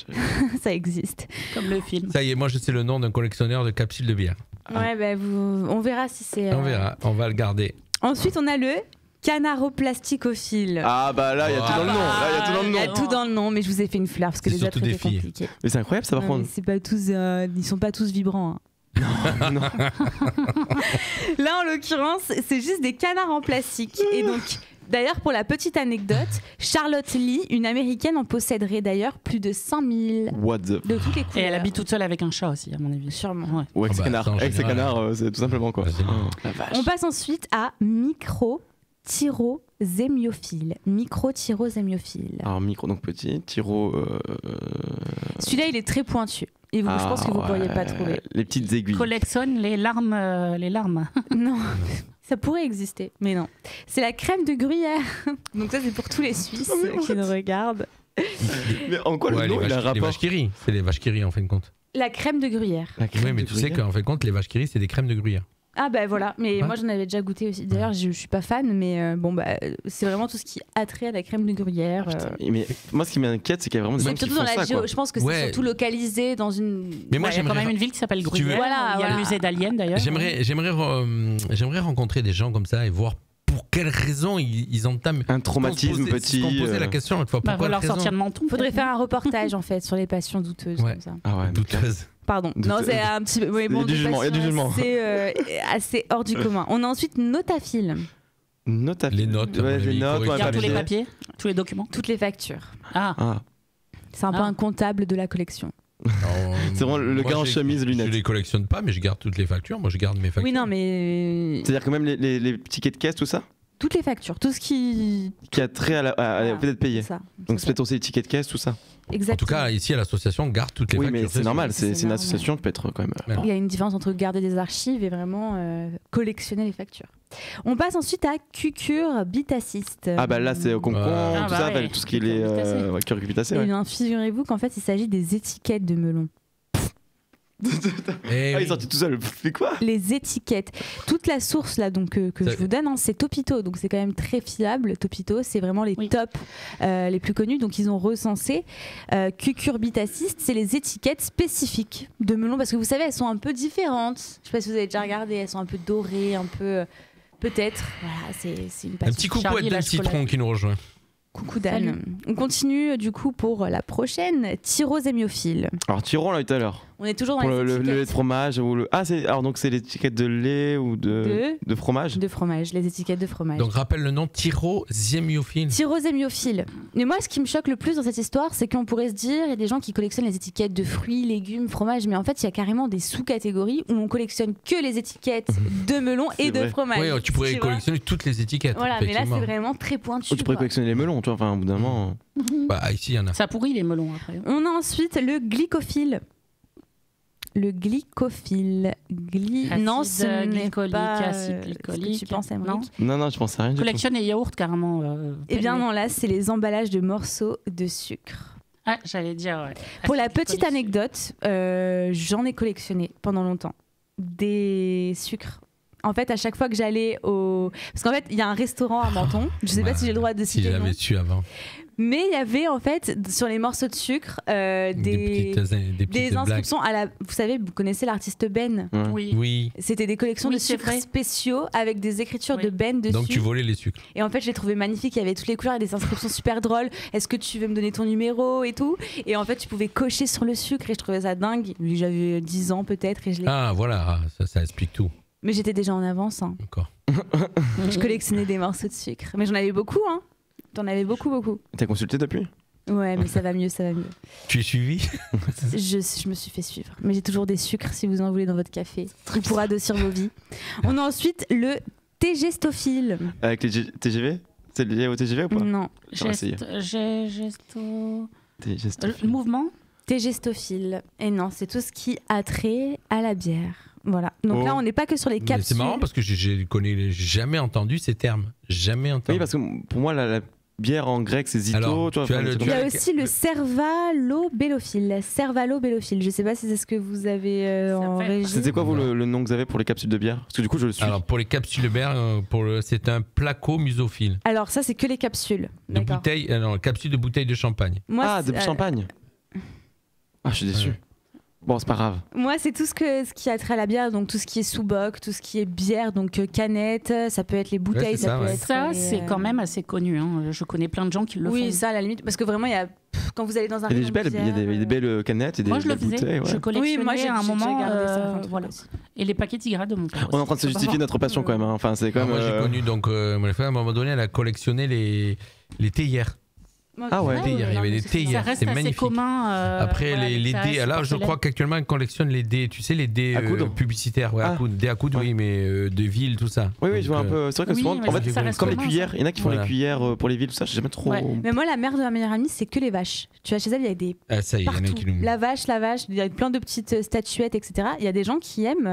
Ça existe. Comme le film. Ça y est, moi je sais le nom d'un collectionneur de capsules de bière. Ouais, bah on verra si c'est. On verra, on va le garder. Ensuite, on a le canaroplasticophile. Ah bah là, il y a tout dans le nom. Là, il y a tout dans le nom. Il y a tout dans le nom, mais je vous ai fait une fleur parce que les autres étaient compliqués. Mais c'est incroyable ça par contre. C'est pas tous, ils sont pas tous vibrants. Hein. Non. Là, en l'occurrence, c'est juste des canards en plastique. Et donc, d'ailleurs, pour la petite anecdote, Charlotte Lee, une américaine, en posséderait d'ailleurs plus de 5000 de toutes les couleurs. Et elle habite toute seule avec un chat aussi, à mon avis. Sûrement. Ou avec ses canards. Avec ses canards, c'est tout simplement quoi. La vache. On passe ensuite à micro-tyrosémiophile. Micro-tyrosémiophile. Alors, micro, donc petit, tyro. Celui-là, il est très pointu. Et vous, je pense que vous ne pourriez pas trouver. Les petites aiguilles. Collectionne les larmes. Non, ça pourrait exister, mais non. C'est la crème de gruyère. Donc ça, c'est pour tous les Suisses qui nous regardent. Mais en quoi le nom, il a un rapport? Les vaches qui rient. C'est les vaches qui rient en fin de compte. La crème de gruyère. Oui, mais tu sais qu'en fin de compte, les vaches qui rient, c'est des crèmes de gruyère. Ah bah voilà, mais moi j'en avais déjà goûté aussi. D'ailleurs, je suis pas fan, mais bon bah c'est vraiment tout ce qui a trait à la crème de gruyère. Mais moi, ce qui m'inquiète, c'est qu'il y a vraiment des gens qui font ça. Je pense que c'est surtout localisé dans une. Mais moi, il y a quand même une ville qui s'appelle Gruyère. Voilà, il y a le musée d'Alien d'ailleurs. J'aimerais rencontrer des gens comme ça et voir pour quelle raison ils entament un traumatisme petit. On posait la question une fois. Bah, Pourquoi leur sortir de menton. Faudrait faire un reportage en fait sur les passions douteuses. Ouais. Comme ça. Ah ouais, douteuse. Pardon. Non, c'est un petit peu. Oui, bon, il y a du jugement. Assez hors du commun. On a ensuite notaphile. Les notes. Les notes. Regarde tous les papiers, tous les documents. Toutes les factures. Ah. C'est un peu un comptable de la collection. C'est vraiment le gars en chemise, lunettes. Je les collectionne pas, mais je garde toutes les factures. Moi, je garde mes factures. Oui, non, mais. C'est-à-dire que même les tickets de caisse, tout ça Toutes les factures, tout ce qui a trait à peut-être payer. Ça, donc c'est peut-être aussi les tickets de caisse, tout ça. Exactement. En tout cas, ici à l'association, on garde toutes les factures. Oui, mais c'est normal, c'est une normal. association qui peut être quand même. Il y a une différence entre garder des archives et vraiment collectionner les factures. On passe ensuite à cucurbitaciste. Ah bah là c'est au concombre, tout ça, tout ce qui est cucurbitacé. Et bien figurez-vous qu'en fait il s'agit des étiquettes de melon. Il est sorti tout seul. Mais quoi? Les étiquettes. Toute la source là donc que je vous donne, c'est Topito, donc c'est quand même très fiable. Topito, c'est vraiment les tops les plus connus. Donc ils ont recensé cucurbitaciste, c'est les étiquettes spécifiques de melon parce que vous savez elles sont un peu différentes. Je sais pas si vous avez déjà regardé, elles sont un peu dorées, un peu peut-être. Voilà, c'est une passion. Un petit coucou à Dan Citron qui nous rejoint. Coucou Dan. On continue du coup pour la prochaine, tyrossémiophile. Alors Tyron là tout à l'heure. On est toujours dans pour les le lait de fromage ou le donc c'est l'étiquette de lait ou de fromage. De fromage, les étiquettes de fromage. Donc rappelle le nom, tyrossémiophile. Tyrossémiophile. Mais moi ce qui me choque le plus dans cette histoire, c'est qu'on pourrait se dire il y a des gens qui collectionnent les étiquettes de fruits, légumes, fromage, mais en fait il y a carrément des sous-catégories où on collectionne que les étiquettes de melon et de fromage. Oui, tu pourrais collectionner toutes les étiquettes. Voilà, mais là c'est vraiment très pointu. Tu pourrais collectionner les melons, tu vois, enfin au bout d'un moment. Bah ici il y en a. Ça pourrit les melons après. On a ensuite le glycophile. Le glycophile. Non, ce n'est pas acide glycolique. Tu penses, Emric? Non, je pense à rien du tout. Collectionne les yaourts carrément. Eh bien non, là c'est les emballages de morceaux de sucre. Ah, j'allais dire, ouais. Pour la petite anecdote, j'en ai collectionné pendant longtemps. Des sucres. En fait, à chaque fois que j'allais au... Parce qu'en fait, il y a un restaurant à Menton. Je sais pas si j'ai le droit de citer. Si j'avais su avant. Mais il y avait en fait sur les morceaux de sucre des inscriptions à la. Vous savez, vous connaissez l'artiste Ben. Oui. C'était des collections de sucres spéciaux avec des écritures de Ben dessus. Donc tu volais les sucres. Et en fait, je les trouvais magnifiques. Il y avait toutes les couleurs et des inscriptions super drôles. Est-ce que tu veux me donner ton numéro et tout? Et en fait, tu pouvais cocher sur le sucre et je trouvais ça dingue. J'avais 10 ans peut-être et je l'ai. Ah voilà, ça explique tout. Mais j'étais déjà en avance. Hein. D'accord. Je collectionnais des morceaux de sucre. Mais j'en avais beaucoup, hein. T'en avais beaucoup. T'as consulté depuis? Ouais, mais ça va mieux. Tu es suivi? Je me suis fait suivre. Mais j'ai toujours des sucres si vous en voulez dans votre café. Ou pour adoucir vos vies. On a ensuite le tégestophile. Avec les TGV? C'est lié au TGV ou pas? Non. Le mouvement? Tégestophile. Et non, c'est tout ce qui a trait à la bière. Voilà. Donc là, on n'est pas que sur les capsules. C'est marrant parce que j'ai jamais entendu ces termes. Jamais entendu. Oui, parce que pour moi, la bière en grec, c'est zito. Alors, tu vois, il y a aussi le cervalobélophile. Cervalobélophile. Je sais pas si c'est ce que vous avez en régie. C'était quoi, vous, le nom que vous avez pour les capsules de bière? Parce que du coup, je le suis. Alors, pour les capsules de bière, c'est un placo-musophile. Alors, ça, c'est que les capsules. De bouteilles, capsules de bouteilles de champagne. Moi, de champagne. Ah, je suis déçu. Bon, c'est pas grave. Moi, c'est tout ce qui a trait à la bière, donc tout ce qui est sous-boc, tout ce qui est bière, donc canette, ça peut être les bouteilles, ça peut être. Ça, c'est quand même assez connu. Hein. Je connais plein de gens qui le font. Oui, ça, à la limite, parce que vraiment, il y a. Quand vous allez dans un. Il y a des belles canettes et des belles bouteilles. Je collectionnais à un moment. Voilà. Et les paquets Tigrades de mon père. On est en train de se justifier notre passion quand même. Hein. Enfin, c'est quand même. Moi, j'ai connu, donc, mon frère, à un moment donné, elle a collectionné les théières. Ah ouais, il y avait des théières, c'est magnifique. Commun, après les dés, là je crois qu'actuellement on collectionne les dés, tu sais les dés publicitaires, dés à coudre, oui, mais de ville, tout ça. Oui, je vois un peu. C'est vrai que souvent, en fait, comme les cuillères, il y en a qui font les cuillères pour les villes, tout ça, je sais jamais trop. Mais moi, la mère de ma meilleure amie, c'est que les vaches. Tu vas chez elle, il y a des. Ah, ça y est, il y en a qui nous. La vache, il y a plein de petites statuettes, etc. Il y a des gens qui aiment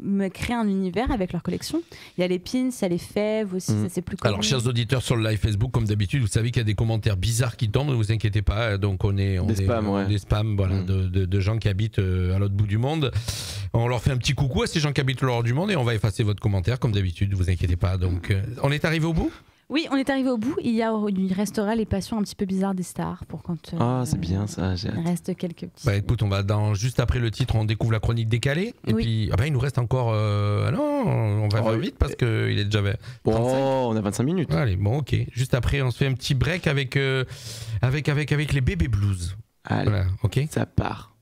me créer un univers avec leur collection. Il y a les pins, il y a les fèves aussi, ça c'est plus connu. Alors, chers auditeurs sur le live Facebook, comme d'habitude, vous savez qu'il y a des commentaires bizarres qui tombent, ne vous inquiétez pas. Donc, on est des spams, voilà, de gens qui habitent à l'autre bout du monde. On leur fait un petit coucou à ces gens qui habitent à l'autre bout du monde et on va effacer votre commentaire comme d'habitude, ne vous inquiétez pas. Donc, on est arrivé au bout? Oui, on est arrivé au bout. Il restera les passions un petit peu bizarres des stars pour quand. C'est bien ça. Il reste quelques petits. Bah écoute, on va juste après le titre, on découvre la chronique décalée. Et puis, il nous reste encore. Non, on va faire vite parce qu'il est déjà. On a 25 minutes. Allez, bon, ok. Juste après, on se fait un petit break avec les Bébés Blues. Allez, voilà, ok. Ça part.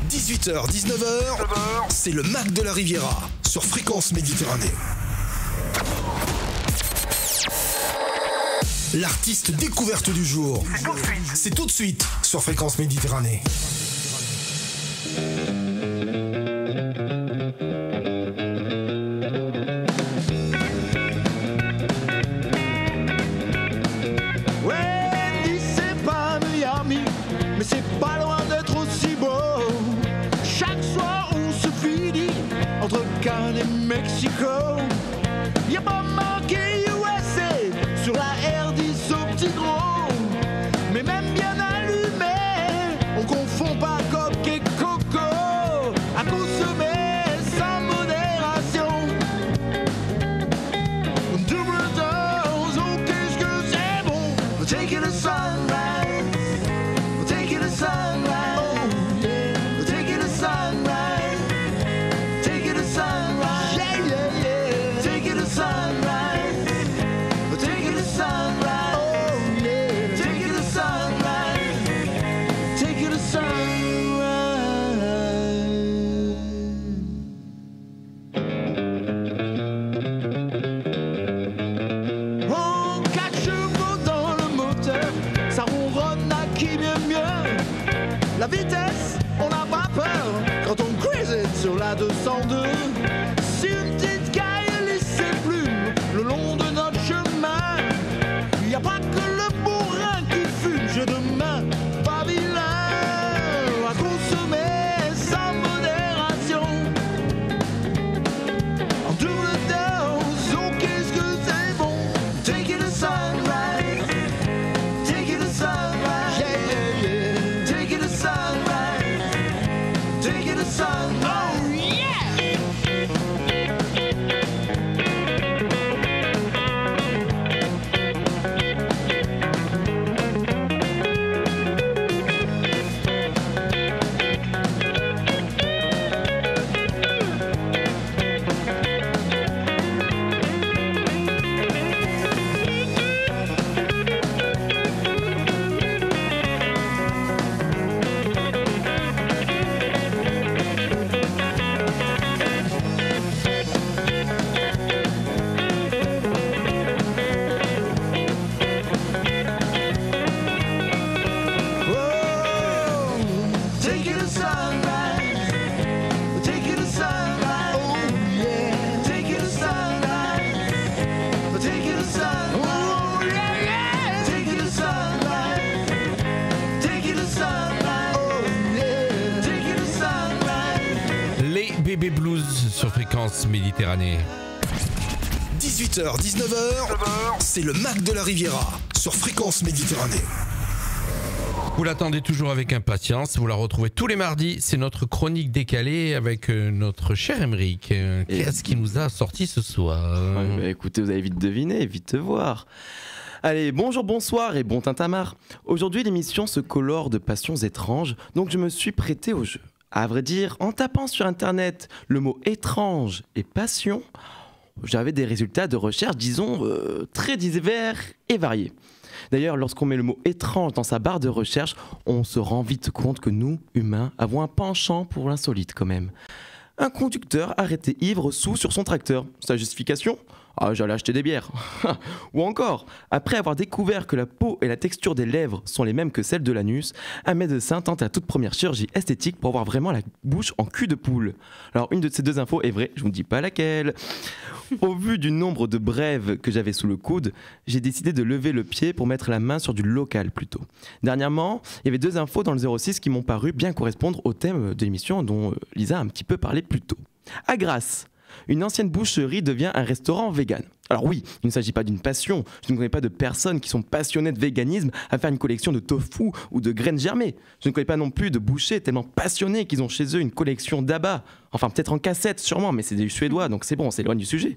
18h, 19h, c'est le Mac de la Riviera sur Fréquence Méditerranée. L'artiste découverte du jour. C'est tout de suite sur Fréquence Méditerranée. Wendy, c'est pas Miami, mais c'est pas loin d'être aussi beau. Chaque soir on se finit entre Cannes et Mexico. Y'a pas marqué USA sur la R10 au petit gros, mais même bien allumé, on confond pas coque et coco. À consommer sans modération. Double dose, oh qu'est-ce que c'est bon. We're taking a sunrise, we're taking a sunrise, oh yeah. We're taking a sunrise, taking a sunrise, yeah, yeah, yeah. Taking a sunrise, we're taking a sunrise, oh yeah. Taking a sunrise, taking a sunrise. On 4 chevaux dans le moteur, ça ronronne à qui mieux mieux. La vitesse, on n'a pas peur quand on cruise sur la 202. Si une petite caille lisse ses plumes le long de notre chemin, y a pas que le bourrin qui fume, jeu de main, pas vilain. À consommer sans modération. En double dose, oh qu'est-ce que c'est bon. Taking a sunrise, taking a sunrise, yeah, yeah, yeah. Taking a sunrise, taking a sunrise, oh yeah. Taking a sunrise, taking a sunrise, oh yeah. Taking a sunrise, taking a sunrise, oh yeah, yeah. Taking a sunrise, taking a sunrise, oh yeah. Taking a sunrise. Les Bébés Blues sur Fréquence Méditerranée. 18h, 19h, c'est le Mac de la Riviera sur Fréquence Méditerranée. Vous l'attendez toujours avec impatience, vous la retrouvez tous les mardis, c'est notre chronique décalée avec notre cher Émeric. Qu'est-ce qui nous a sorti ce soir? Écoutez, vous allez vite deviner, vite voir. Allez, bonjour, bonsoir et bon tintamarre. Aujourd'hui, l'émission se colore de passions étranges, donc je me suis prêté au jeu. À vrai dire, en tapant sur internet le mot étrange et passion, j'avais des résultats de recherche, disons, très divers et variés. D'ailleurs, lorsqu'on met le mot étrange dans sa barre de recherche, on se rend vite compte que nous, humains, avons un penchant pour l'insolite quand même. Un conducteur arrêté ivre sous sur son tracteur. Sa justification ? Ah, j'allais acheter des bières. Ou encore, après avoir découvert que la peau et la texture des lèvres sont les mêmes que celles de l'anus, un médecin tente la toute première chirurgie esthétique pour avoir vraiment la bouche en cul de poule. Alors, une de ces deux infos est vraie, je vous dis pas laquelle. Au vu du nombre de brèves que j'avais sous le coude, j'ai décidé de lever le pied pour mettre la main sur du local plutôt. Dernièrement, il y avait deux infos dans le 06 qui m'ont paru bien correspondre au thème de l'émission dont Lisa a un petit peu parlé plus tôt. À Grasse, une ancienne boucherie devient un restaurant vegan. Alors oui, il ne s'agit pas d'une passion. Je ne connais pas de personnes qui sont passionnées de véganisme à faire une collection de tofu ou de graines germées. Je ne connais pas non plus de bouchers tellement passionnés qu'ils ont chez eux une collection d'abats. Enfin, peut-être en cassette, sûrement, mais c'est des Suédois, donc c'est bon, on s'éloigne du sujet.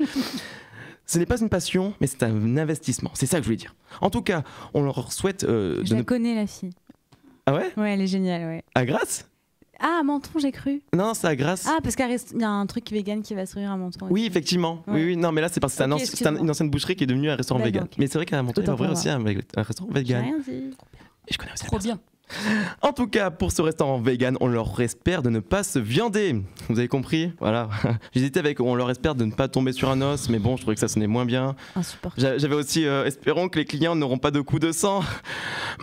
Ce n'est pas une passion, mais c'est un investissement. C'est ça que je voulais dire. En tout cas, on leur souhaite Je la connais, la fille. Ah ouais? Ouais, elle est géniale, ouais. À Grasse? Ah, à Menton, j'ai cru. Non, c'est à Grasse. Ah, parce qu'il y a un truc vegan qui va s'ouvrir à Menton. Oui, effectivement. Ouais. Oui, non, mais là, c'est parce que c'est une ancienne boucherie qui est devenue un restaurant D'accord, vegan. ok. Mais c'est vrai qu'à Menton, il y a vrai aussi un restaurant J'ai vegan. rien dit. Et je connais aussi Trop bien. En tout cas, pour ce restaurant vegan, on leur espère de ne pas se viander. Vous avez compris? Voilà. J'hésitais avec on leur espère de ne pas tomber sur un os, mais bon, je trouvais que ça sonnait moins bien. Insupportable. J'avais aussi espérons que les clients n'auront pas de coups de sang.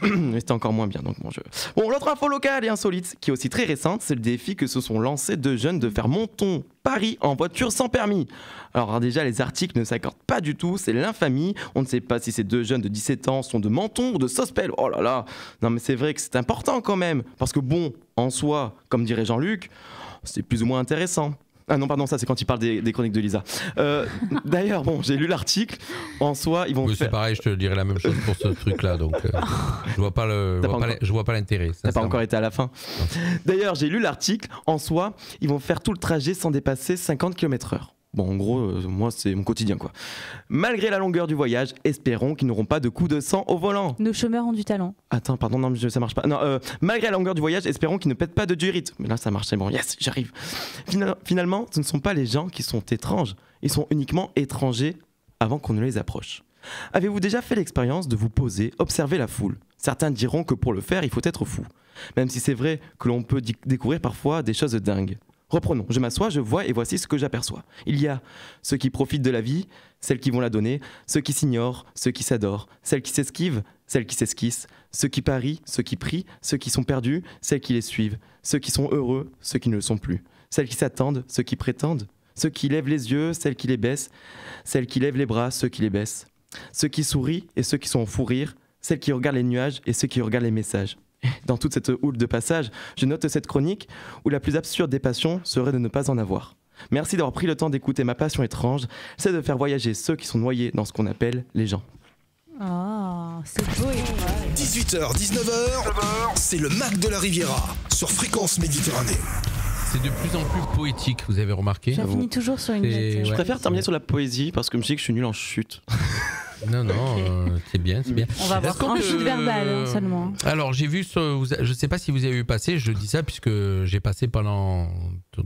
Mais c'était encore moins bien, donc bon jeu. Bon, l'autre info locale et insolite, qui est aussi très récente, c'est le défi que se sont lancés deux jeunes de faire Menton-Paris en voiture sans permis. Alors déjà, les articles ne s'accordent pas du tout, c'est l'infamie. On ne sait pas si ces deux jeunes de 17 ans sont de Menton ou de Sospel. Oh là là. Non mais c'est vrai que c'est important quand même, parce que bon, en soi, comme dirait Jean-Luc, c'est plus ou moins intéressant. Ah non, pardon, ça c'est quand il parle des chroniques de Lisa. D'ailleurs, bon, j'ai lu l'article. En soi, ils vont oui, c'est pareil, je te dirais la même chose pour ce truc-là, donc je vois pas l'intérêt. T'as pas encore été à la fin. D'ailleurs, j'ai lu l'article. En soi, ils vont faire tout le trajet sans dépasser 50 km/h. Bon, en gros, moi, c'est mon quotidien, quoi. Malgré la longueur du voyage, espérons qu'ils n'auront pas de coups de sang au volant. Nos chômeurs ont du talent. Attends, pardon, non, ça marche pas. Non, malgré la longueur du voyage, espérons qu'ils ne pètent pas de diurite. Mais là, ça marchait. Bon, yes, j'arrive. Finalement, ce ne sont pas les gens qui sont étranges. Ils sont uniquement étrangers avant qu'on ne les approche. Avez-vous déjà fait l'expérience de vous poser, observer la foule? Certains diront que pour le faire, il faut être fou. Même si c'est vrai que l'on peut découvrir parfois des choses dingues. Reprenons, je m'assois, je vois et voici ce que j'aperçois. Il y a ceux qui profitent de la vie, celles qui vont la donner, ceux qui s'ignorent, ceux qui s'adorent, celles qui s'esquivent, celles qui s'esquissent, ceux qui parient, ceux qui prient, ceux qui sont perdus, celles qui les suivent, ceux qui sont heureux, ceux qui ne le sont plus, celles qui s'attendent, ceux qui prétendent, ceux qui lèvent les yeux, celles qui les baissent, celles qui lèvent les bras, ceux qui les baissent, ceux qui sourient et ceux qui sont en fou rire, celles qui regardent les nuages et ceux qui regardent les messages. Dans toute cette houle de passage, je note cette chronique où la plus absurde des passions serait de ne pas en avoir. Merci d'avoir pris le temps d'écouter ma passion étrange, c'est de faire voyager ceux qui sont noyés dans ce qu'on appelle les gens. Oh, c'est beau. 18h, 19h, c'est le Mac de la Riviera sur Fréquence Méditerranée. C'est de plus en plus poétique, vous avez remarqué? Ça finit toujours sur une note. Je préfère terminer sur la poésie parce que je me dis que je suis nul en chute. Non, c'est bien. On va avoir un chute verbal seulement. Alors, j'ai vu, je sais pas si vous avez vu passer, je dis ça puisque j'ai passé pendant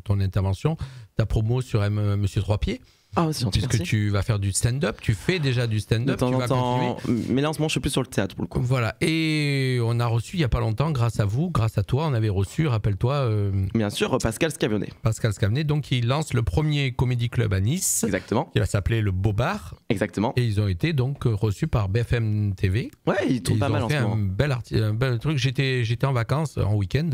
ton intervention ta promo sur Monsieur Trois-Pieds. Ah, c'est gentil, puisque merci. tu vas faire du stand-up, tu fais déjà du stand-up, De temps tu en vas temps, continuer. mais là en ce moment je suis plus sur le théâtre pour le coup. Voilà, et on a reçu il y a pas longtemps, grâce à vous, grâce à toi, on avait reçu, rappelle-toi... Bien sûr, Pascal Scavionnet. Pascal Scavionnet, donc il lance le premier comédie club à Nice. Exactement. Qui va s'appeler le Beau Bar. Exactement. Et ils ont été donc reçus par BFM TV. Ouais, ils tournent pas mal en ce moment. Un bel truc, j'étais en vacances, en week-end,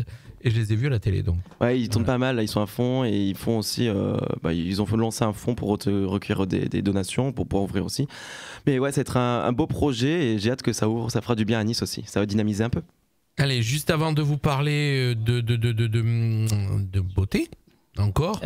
et je les ai vus à la télé. Donc. Ouais, ils tournent pas mal, là, ils sont à fond, et ils font aussi... ils ont lancé un fonds pour recueillir des donations, pour pouvoir ouvrir aussi. Mais ouais, ça va être un beau projet, et j'ai hâte que ça ouvre, ça fera du bien à Nice aussi. Ça va dynamiser un peu. Allez, juste avant de vous parler de beauté, encore,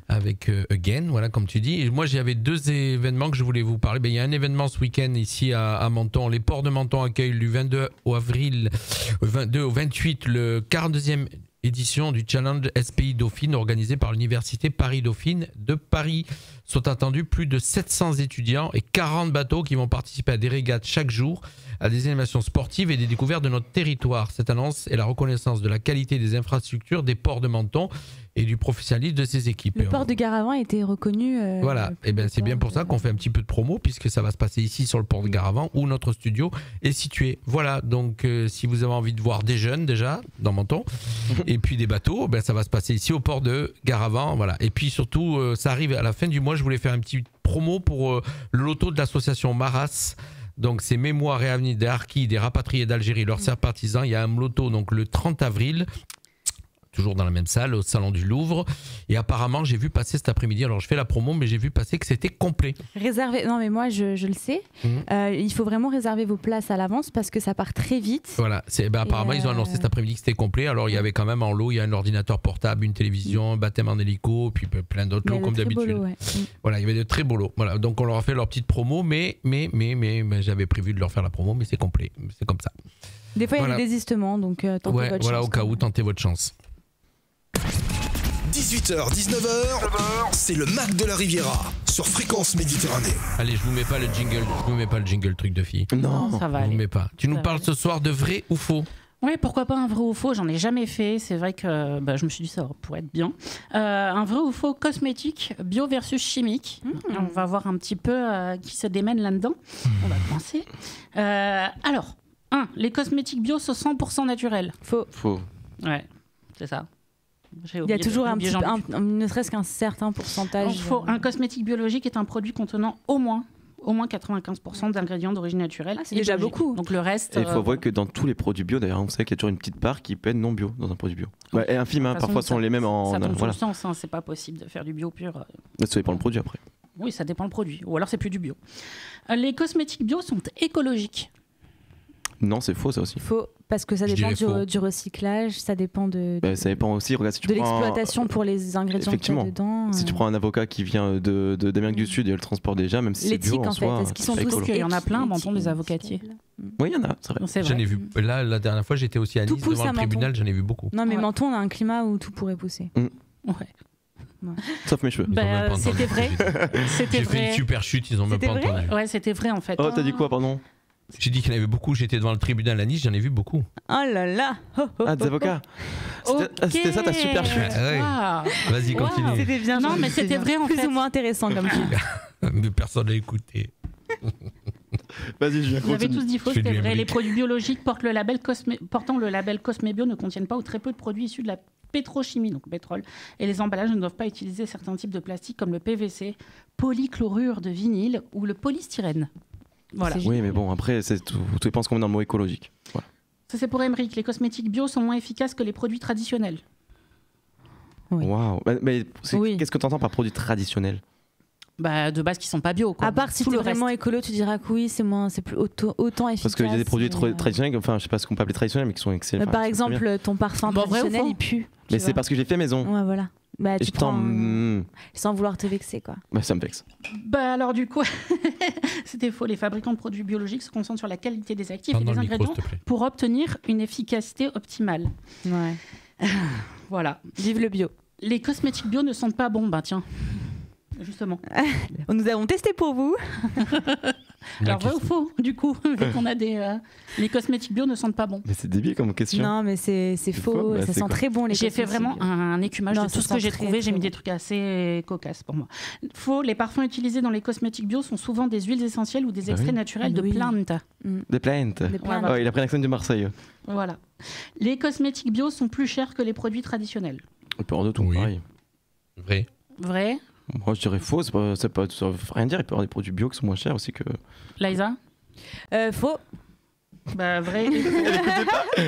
avec Again, voilà, comme tu dis. Et moi, j'avais deux événements que je voulais vous parler. Il y a un événement ce week-end ici à Menton. Les Ports de Menton accueillent du 22 au 28 le 42e édition du Challenge SPI Dauphine organisé par l'Université Paris-Dauphine de Paris. Sont attendus plus de 700 étudiants et 40 bateaux qui vont participer à des régates chaque jour, à des animations sportives et des découvertes de notre territoire. Cette annonce est la reconnaissance de la qualité des infrastructures des ports de Menton et du professionnalisme de ses équipes. Le port de Garavan a été reconnu. Voilà, et ben c'est bien pour ça qu'on fait un petit peu de promo puisque ça va se passer ici sur le port de Garavan où notre studio est situé. Voilà, donc si vous avez envie de voir des jeunes déjà dans Menton et puis des bateaux, ben ça va se passer ici au port de Garavan. Voilà, et puis surtout ça arrive à la fin du mois. Je voulais faire un petit promo pour le loto de l'association Maras. Donc c'est Mémoire et Avenir des Harkis, des rapatriés d'Algérie, leurs serfs partisans. Il y a un loto donc le 30 avril. Toujours dans la même salle, au Salon du Louvre. Et apparemment, j'ai vu passer cet après-midi, alors je fais la promo, mais j'ai vu passer que c'était complet. Réservé, non mais moi je le sais, il faut vraiment réserver vos places à l'avance parce que ça part très vite. Voilà, apparemment ils ont annoncé cet après-midi que c'était complet, alors il y avait quand même en lot, il y a un ordinateur portable, une télévision, un baptême en hélico, puis plein d'autres lots comme d'habitude. Ouais. Voilà, il y avait de très beaux lots. Voilà, donc on leur a fait leur petite promo, mais j'avais prévu de leur faire la promo, mais c'est complet, c'est comme ça. Des fois il y a des désistements, donc tentez votre chance. Voilà, au cas où, tentez votre chance. 18h, 19h, c'est le Mac de la Riviera sur Fréquence Méditerranée. Allez, je vous mets pas le jingle truc de fille. Non, ça va Je vous aller. mets pas. Tu nous Ça parles va ce soir de vrai ou faux? Oui, pourquoi pas un vrai ou faux? J'en ai jamais fait. C'est vrai que je me suis dit ça pourrait être bien. Un vrai ou faux cosmétique, bio versus chimique. On va voir un petit peu qui se démène là-dedans. On va commencer. Alors, 1. Les cosmétiques bio sont 100% naturels. Faux. Ouais, c'est ça. Il y a toujours ne serait-ce qu'un certain pourcentage. Un cosmétique biologique est un produit contenant au moins 95% d'ingrédients d'origine naturelle. C'est déjà biologique. beaucoup. Donc le reste. Et il faut avouer que dans tous les produits bio, d'ailleurs, on sait qu'il y a toujours une petite part qui peut être non bio dans un produit bio. Ouais, et infime, de toute façon, parfois sont les mêmes en. Ça tombe Voilà. sous le sens, hein, c'est pas possible de faire du bio pur. Ça dépend le produit après. Oui, ça dépend le produit. Ou alors c'est plus du bio. Les cosmétiques bio sont écologiques. Non, c'est faux ça aussi. Faux, parce que ça Je dépend dirais faux. du recyclage, ça dépend de Ça dépend aussi. Regarde, si tu de prends l'exploitation pour les ingrédients qu'il y a Effectivement. dedans. Si tu prends un avocat qui vient d'Amérique du Sud et le transport déjà, même si c'est bio l'éthique en en soi, fait, est-ce qu'ils sont c'est tous écolo. Il y en a plein, éthiques, menton des avocatiers. Oui, il y en a, c'est vrai. C'est J'en vrai. ai vu. Là, la dernière fois, j'étais aussi à Tout Nice pousse devant à le tribunal, Menton. j'en ai vu beaucoup. Non, mais Ouais. Menton, on a un climat où tout pourrait pousser. Ouais. Sauf mes cheveux. Ils ont même pas entendu. C'était vrai. C'était J'ai fait une vrai. super chute, ils ont même C'était pas vrai entendu. Ouais, c'était vrai en fait. Oh, t'as dit quoi, pardon? J'ai dit qu'il y en avait beaucoup, j'étais devant le tribunal à Nice, j'en ai vu beaucoup. Oh là là Ah, des avocats. C'était ça ta super chute. Ouais. Waouh. Vas-y, Wow. continue. C'était bien. Non, mais c'était vrai en Plus fait. ou moins intéressant comme film. Mais personne n'a écouté. Vas-y, je viens Vous avez continuer. tous dit faux, Je fais c'était du vrai. Emmerich. Les produits biologiques portant le label Cosme Bio ne contiennent pas ou très peu de produits issus de la pétrochimie, donc pétrole. Et les emballages ne doivent pas utiliser certains types de plastique comme le PVC, polychlorure de vinyle ou le polystyrène. Voilà. C'est Oui, mais bon, après, tout dépend ce qu'on met dans le mot écologique. Voilà. Ça, c'est pour Emmerich. Les cosmétiques bio sont moins efficaces que les produits traditionnels. Oui. Waouh. Mais Oui. qu'est-ce que tu entends par produit traditionnel? Bah, de base, qui sont pas bio. Quoi. À part si Tout t'es le vraiment reste. écolo, tu diras que oui, c'est plus autant efficace. Parce qu'il y a des produits mais, traditionnels, enfin, je sais pas ce qu'on peut appeler traditionnels, mais qui sont excellents. par exemple, ton parfum Bon, vrai ou traditionnel, faux il pue. Mais c'est parce que je l'ai fait maison. Ouais, voilà. Bah, Et tu je t'en. prends sans vouloir te vexer, quoi. Bah, ça me vexe. Bah alors du coup, c'était faux. Les fabricants de produits biologiques se concentrent sur la qualité des actifs Parle et dans des le micro, ingrédients s'il te plaît. pour obtenir une efficacité optimale. Ouais. Voilà. Vive le bio. Les cosmétiques bio ne sentent pas bon. Bah tiens, justement. Nous avons testé pour vous. Alors vrai ou faux, du coup, vu qu'on a les cosmétiques bio ne sentent pas bon. Mais c'est débile comme question. Non, mais c'est faux, faux. bah, ça c'est sent quoi très bon les J'ai fait cosmétiques. vraiment un écumage Non, de ça tout ce que sent j'ai très, trouvé. très J'ai mis bon. des trucs assez cocasses pour moi. Faux, les parfums utilisés dans les cosmétiques bio sont souvent des huiles essentielles ou des Bah extraits oui. naturels de Oui. plantes. Des plaintes. Des plantes. Oh, il a pris l'accent de Marseille. Voilà. Les cosmétiques bio sont plus chers que les produits traditionnels. Il peut y avoir de tout, Oui. pareil. Vrai. Vrai, Moi, je dirais faux, ça veut rien dire. Il peut y avoir des produits bio qui sont moins chers aussi que. Liza? Faux. Bah vrai.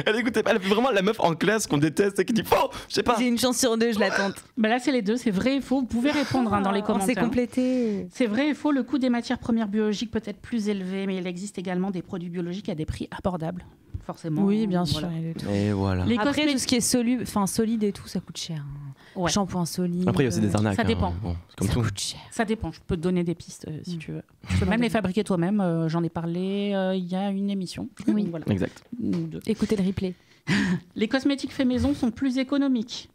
Elle écoutait pas, elle fait vraiment la meuf en classe qu'on déteste et qui dit faux, je sais pas. J'ai une chance sur deux, je la tente. Bah là c'est les deux, c'est vrai et faux. Vous pouvez répondre dans les On s'est commentaires. complété. C'est vrai et faux, le coût des matières premières biologiques peut être plus élevé, mais il existe également des produits biologiques à des prix abordables. Forcément. Oui, bien Voilà. sûr. il y a de tout. Et voilà. Les Après, cosmé- tout ce qui est solide et tout, ça coûte cher. Ouais. Shampoing solide. Après, il y a aussi des arnaques. Ça dépend. Bon, c'est comme ça tout. coûte cher. Ça dépend, je peux te donner des pistes si tu veux. Tu peux même les fabriquer toi-même, j'en ai parlé il y a une émission. Oui. Donc, voilà. Exact. Une ou deux. Écoutez le replay. Les cosmétiques faits maison sont plus économiques.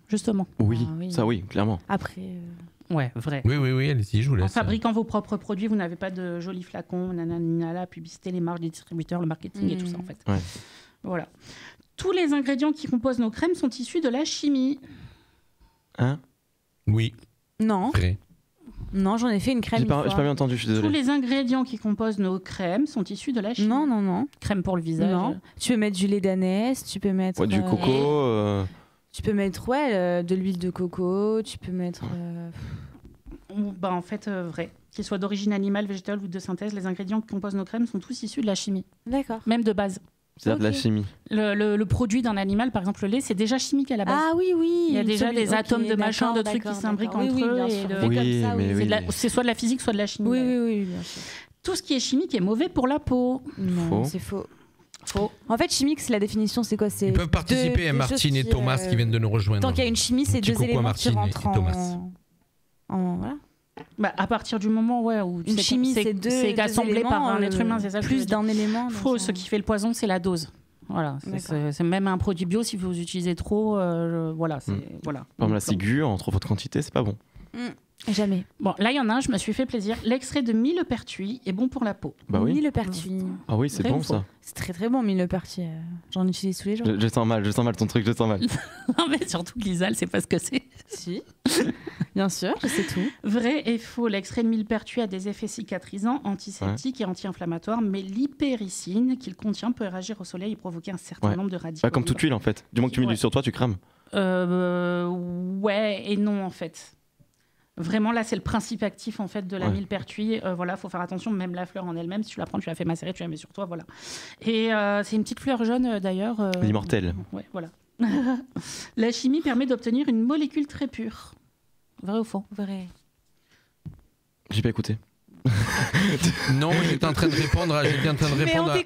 Justement. Oui, Ah oui. ça oui, clairement. Après, Ouais, vrai. Oui, allez-y, je vous En laisse. fabriquant vos propres produits, vous n'avez pas de jolis flacons, nanana, la publicité, les marges des distributeurs, le marketing et tout ça en fait. Ouais. Voilà. Tous les ingrédients qui composent nos crèmes sont issus de la chimie. Hein? Oui, non, vrai. non, j'en ai fait une crème. J'ai pas une fois. bien entendu, je suis Tous désolé. les ingrédients qui composent nos crèmes sont issus de la chimie. Non. Crème pour le visage. Non. Tu peux mettre du lait d'ânesse, tu peux mettre. Ouais, du coco. Tu peux mettre de l'huile de coco, tu peux mettre. Bah, en fait, vrai. Qu'ils soient d'origine animale, végétale ou de synthèse, les ingrédients qui composent nos crèmes sont tous issus de la chimie. D'accord. Même de base. C'est de la Ok. chimie. Le produit d'un animal, par exemple le lait, c'est déjà chimique à la base. Ah oui. Il y a déjà des Ok, atomes de machin, de d'accord, trucs qui d'accord, s'imbriquent d'accord. entre Oui, eux. bien et sûr. de- Fait comme Oui, ça, mais C'est oui. c'est soit de la physique, soit de la chimie. d'ailleurs. Oui, bien sûr. Tout ce qui est chimique est mauvais pour la peau. Non, Faux. c'est faux. Faux. En fait, chimique, c'est la définition, c'est quoi? C'est Ils peuvent participer, deux Martine et choses Thomas qui viennent de nous rejoindre. Tant qu'il y a une chimie, c'est Petit deux coucou à éléments Martine qui et rentrent Thomas. voilà. Bah, à partir du moment où Une chimie, c'est deux assemblé par un être humain, éléments, c'est ça que je veux plus dire. d'un élément. Faux, donc ce qui fait le poison, c'est la dose. Voilà, D'accord. c'est même un produit bio, si vous utilisez trop, voilà, c'est voilà. Par exemple, la ciguë, en trop forte quantité, c'est pas bon. Jamais. Bon, là, il y en a un, je me suis fait plaisir. L'extrait de millepertuis est bon pour la peau. Bah oui. Millepertuis. Ah oui, c'est Vrai bon ou faux? ça. C'est très très bon, millepertuis. J'en utilise tous les jours. Je sens mal ton truc, je sens mal. Non, mais surtout que Lisa, elle sait pas ce que c'est. Si. Bien sûr, je sais tout. Vrai et faux, l'extrait de millepertuis a des effets cicatrisants, antiseptiques et anti-inflammatoires, mais l'hypericine qu'il contient peut réagir au soleil et provoquer un certain nombre de radicaux. Comme toute huile en fait. Du moment que tu mets de l'huile sur toi, tu crames. Ouais et non en fait. Vraiment là c'est le principe actif en fait de la millepertuis. Voilà, faut faire attention, même la fleur en elle-même, si tu la prends, tu la fais macérer, tu la mets sur toi, voilà. Et c'est une petite fleur jaune d'ailleurs. L'immortelle. Ouais, voilà. La chimie permet d'obtenir une molécule très pure. Vrai ou faux? Vrai. J'ai pas écouté. Non, j'étais en train de répondre à. J'étais en train de répondre à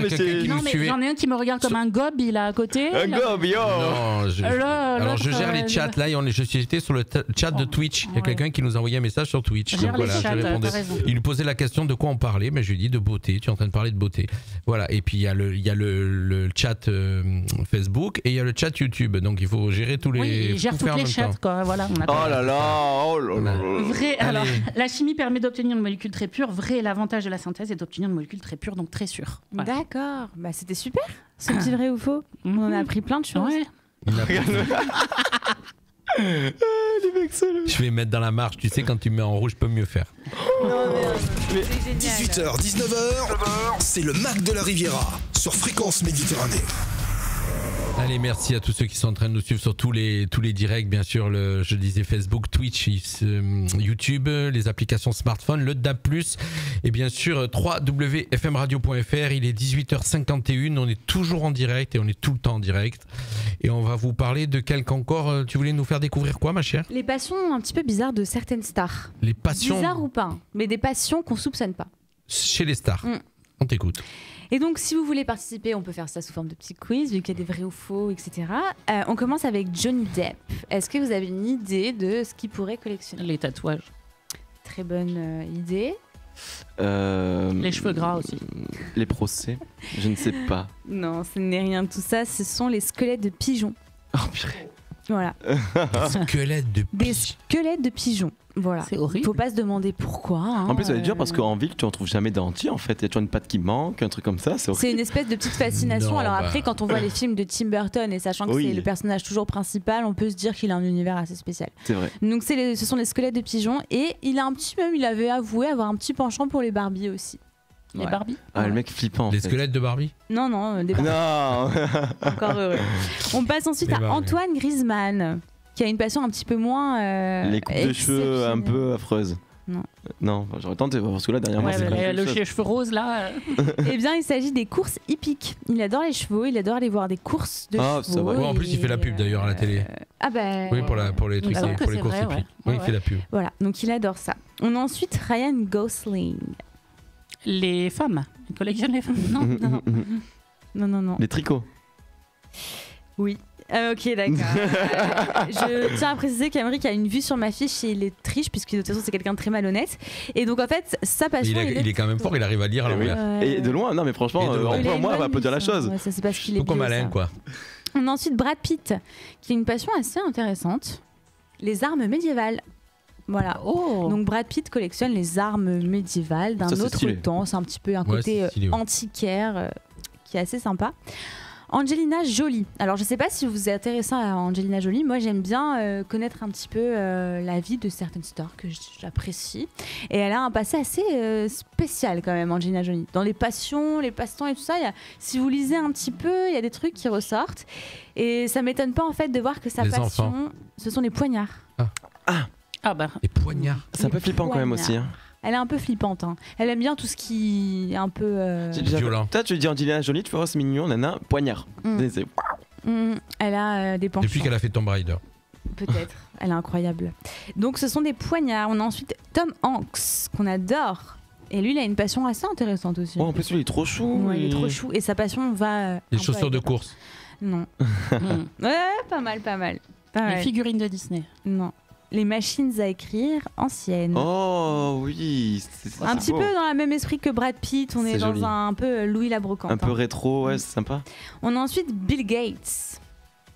quelqu'un qui nous suivait. J'en ai un qui me regarde comme un gobe, il est à côté. Un gobe, yo. Non, alors je gère les chats là, j'étais sur le chat de Twitch. Il y a quelqu'un qui nous a envoyé un message sur Twitch. Donc voilà, je répondais. Il lui posait la question de quoi on parlait, mais je lui ai dit de beauté. Tu es en train de parler de beauté. Voilà. Et puis il y a le chat Facebook et il y a le chat YouTube. Donc il faut gérer tous les. Oui, il gère toutes les chats, quoi. Voilà. Oh là là. Vrai. Alors, la chimie permet d'obtenir une molécule très pure. Vrai, l'avantage de la synthèse est d'obtenir une molécule très pure, donc très sûre. Ouais. D'accord. Bah, c'était super. Ce petit vrai ou faux. On en a appris plein de choses. Ouais. Je vais mettre dans la marche. Tu sais, quand tu mets en rouge, je peux mieux faire. 18h, 19h, c'est le Mac de la Riviera sur Fréquence Méditerranée. Allez, merci à tous ceux qui sont en train de nous suivre sur tous les directs, bien sûr, je disais Facebook, Twitch, YouTube, les applications smartphone, le DAB+, et bien sûr www.fmradio.fr. Il est 18h51, on est toujours en direct et on est tout le temps en direct. Et on va vous parler de quelque encore. Tu voulais nous faire découvrir quoi, ma chère? Les passions un petit peu bizarres de certaines stars. Les passions bizarres ou pas, mais des passions qu'on soupçonne pas. Chez les stars. On t'écoute. Et donc, si vous voulez participer, on peut faire ça sous forme de petits quiz, vu qu'il y a des vrais ou faux, etc. On commence avec Johnny Depp. Est-ce que vous avez une idée de ce qu'il pourrait collectionner? Les tatouages. Très bonne idée. Les cheveux gras aussi. Les procès, je ne sais pas. Non, ce n'est rien de tout ça. Ce sont les squelettes de pigeons. Oh purée. Voilà. Des squelettes de pigeons. Voilà. C'est horrible. Faut pas se demander pourquoi. Hein. En plus, ça va être dur parce qu'en ville, tu en trouves jamais d'entier en fait. Il y a toujours une patte qui manque, un truc comme ça. C'est une espèce de petite fascination. Non, Alors bah... après, quand on voit les films de Tim Burton et sachant que c'est le personnage toujours principal, on peut se dire qu'il a un univers assez spécial. C'est vrai. Donc ce sont les squelettes de pigeons et il avait avoué avoir un petit penchant pour les Barbies aussi. Les Barbies. Ah, le mec flippant. Les squelettes de Barbie? Non, des Barbies. Non. Encore heureux. On passe ensuite à Antoine Griezmann, qui a une passion un petit peu moins. Les coupes de cheveux un peu affreuses. Non, j'aurais tenté parce que là dernièrement c'est le cheveu rose là. Eh bien, il s'agit des courses hippiques. Il adore les chevaux, il adore aller voir des courses de chevaux. Ça va. En plus, il fait la pub d'ailleurs à la télé. Ah bah. Oui, pour les trucs, pour les courses hippiques. Oui, il fait la pub. Voilà, donc il adore ça. On a ensuite Ryan Gosling. Les femmes. Il collectionne les femmes. Non. Les tricots. Oui. Ok, d'accord. Je tiens à préciser qu'Amérique a une vue sur ma fiche et il est triche, puisque de toute façon c'est quelqu'un de très malhonnête. Et donc en fait, sa passion. Il est quand même fort, il arrive à lire à l'envers. Et de loin, non mais franchement, moi, on va pas dire la chose. Ouais, ça c'est parce qu'il est comme Alain, quoi. On a ensuite Brad Pitt, qui a une passion assez intéressante, les armes médiévales. Voilà. Donc Brad Pitt collectionne les armes médiévales d'un autre temps. C'est un petit peu un côté antiquaire qui est assez sympa. Angelina Jolie. Alors je sais pas si vous êtes intéressé à Angelina Jolie. Moi j'aime bien connaître un petit peu la vie de certaines stars que j'apprécie. Et elle a un passé assez spécial quand même, Angelina Jolie. Dans les passions, les passe-temps et tout ça, si vous lisez un petit peu, il y a des trucs qui ressortent. Et ça m'étonne pas en fait de voir que sa passion, ce sont les poignards. Ah bah. Les poignards. C'est un peu flippant quand même aussi. Hein. Elle est un peu flippante. Hein. Elle aime bien tout ce qui est un peu violent. Toi, tu dis Angelina Jolie, tu feras c'est mignon, nana, poignard. Elle a des penchants. Depuis qu'elle a fait Tomb Raider. Peut-être. Elle est incroyable. Donc, ce sont des poignards. On a ensuite Tom Hanks, qu'on adore. Et lui, il a une passion assez intéressante aussi. Oh, en plus, lui, il est trop chou. Ouais, il est trop chou. Et sa passion va. Les chaussures de course. Non. Ouais, pas mal. Les figurines de Disney. Non. Les machines à écrire anciennes. Oh oui, c'est un petit peu dans le même esprit que Brad Pitt. On est dans joli. un peu Louis la Brocante. Un peu rétro, ouais, c'est sympa. On a ensuite Bill Gates.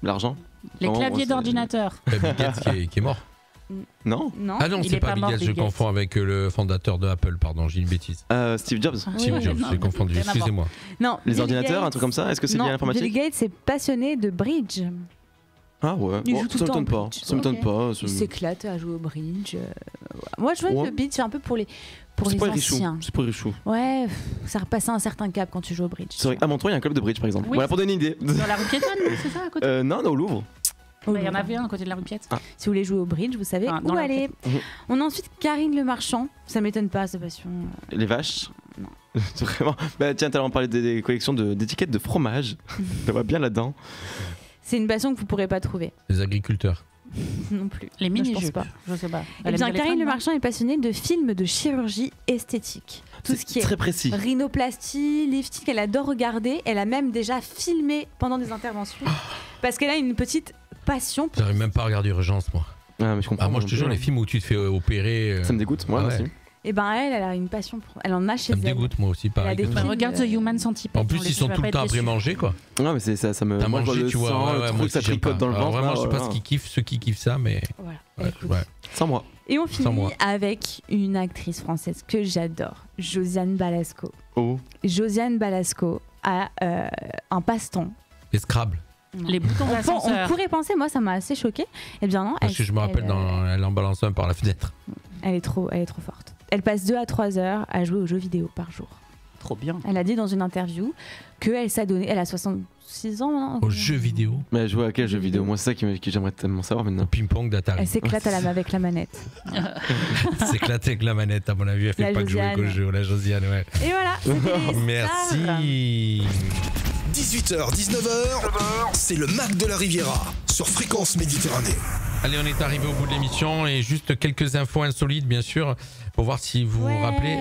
L'argent. Les claviers d'ordinateur. Bill Gates qui est mort. Non. Non. Ah non, Il c'est est pas pas Bill mort, Gates, Bill je Gates. confonds avec le fondateur de Apple, pardon, j'ai une bêtise. Steve Jobs. Steve Jobs, non, j'ai confondu, rien à voir. excusez-moi. Non. Les Bill ordinateurs, Gates- un truc comme ça. Est-ce que c'est non, lié à l'informatique? Bill Gates est passionné de bridge. Ah ouais. Il joue tout ça le temps m'étonne au pas. bridge. Ça m'étonne Ok. pas. Il s'éclate à jouer au bridge. Voilà. Moi, je vois Ouais. que le bridge, c'est un peu pour les C'est pas les richoux. anciens. C'est pour les richoux. Ouais, ça repasse un certain cap quand tu joues au bridge. C'est vrai. À Montreuil, il y a un club de bridge par exemple. Oui. Voilà pour donner une idée. Dans la rue piétonne, c'est ça à côté Non, au Louvre. Il y en avait un à côté de la rue Piette. Si vous voulez jouer au bridge, vous savez Ah, où dans la aller. Mhm. On a ensuite Karine Le Marchand. Ça m'étonne pas, sa passion. Les vaches. Non. C'est vraiment. Bah tiens, t'allais en parler des collections d'étiquettes de fromage. Ça va bien là-dedans. C'est une passion que vous pourrez pas trouver Les agriculteurs. non plus. Les Moi, je mini-jupes. pense pas. Je sais pas. Eh bien, Karine Le Marchand est passionnée de films de chirurgie esthétique. Tout ce qui est très précis. rhinoplastie, lifting, elle adore regarder. Elle a même déjà filmé pendant des interventions parce qu'elle a une petite passion. Pour... J'arrive même pas à regarder Urgence, moi. Ah, mais je comprends. Ah, moi, je te jure, les films où tu te fais opérer. Ça me dégoûte, moi Ah ouais. aussi. Et ben elle a une passion. Pour... Elle en a chez Ça me elle. dégoûte, moi aussi, Elle a pareil. des que toi. films, Regarde The Human Centipede. En plus, ils sont tout le temps après manger, quoi. Non, mais ça me. T'as moi, je mangé, le tu vois. sang, Ouais, le ouais, truc, moi ça aussi, j'aime tricote pas. dans le Alors, ventre. vraiment, je sais là, pas ce qu'ils kiffent, ceux qui kiffent ça, mais. Voilà. Ouais, Écoute. ouais. Sans moi. Et on Sans finit moi. avec une actrice française que j'adore, Josiane Balasco. Oh. Josiane Balasco a un passe-temps. Les Scrabble. Les boutons On d'ascenseur. pourrait penser, moi ça m'a assez choqué. Eh bien non, Parce que je me rappelle, elle en balance un par la fenêtre. elle est trop forte. Elle passe 2 à 3 heures à jouer aux jeux vidéo par jour. Trop bien. Elle a dit dans une interview qu'elle s'adonnait, elle a 66 ans maintenant. Aux jeux vidéo. Mais elle joue à quel jeu vidéo? Moi, c'est ça que j'aimerais tellement savoir Au maintenant. ping-pong d'Atari. Elle s'éclate avec la manette. Elle s'éclate avec la manette, à mon avis. Elle fait La pas que jouer Josiane. qu'au jeu. La Josiane, ouais. Et voilà, c'était les Merci. 18h, 19h, c'est le Mac de la Riviera sur Fréquence Méditerranée. Allez, on est arrivé au bout de l'émission et juste quelques infos insolites, bien sûr, pour voir si vous vous rappelez.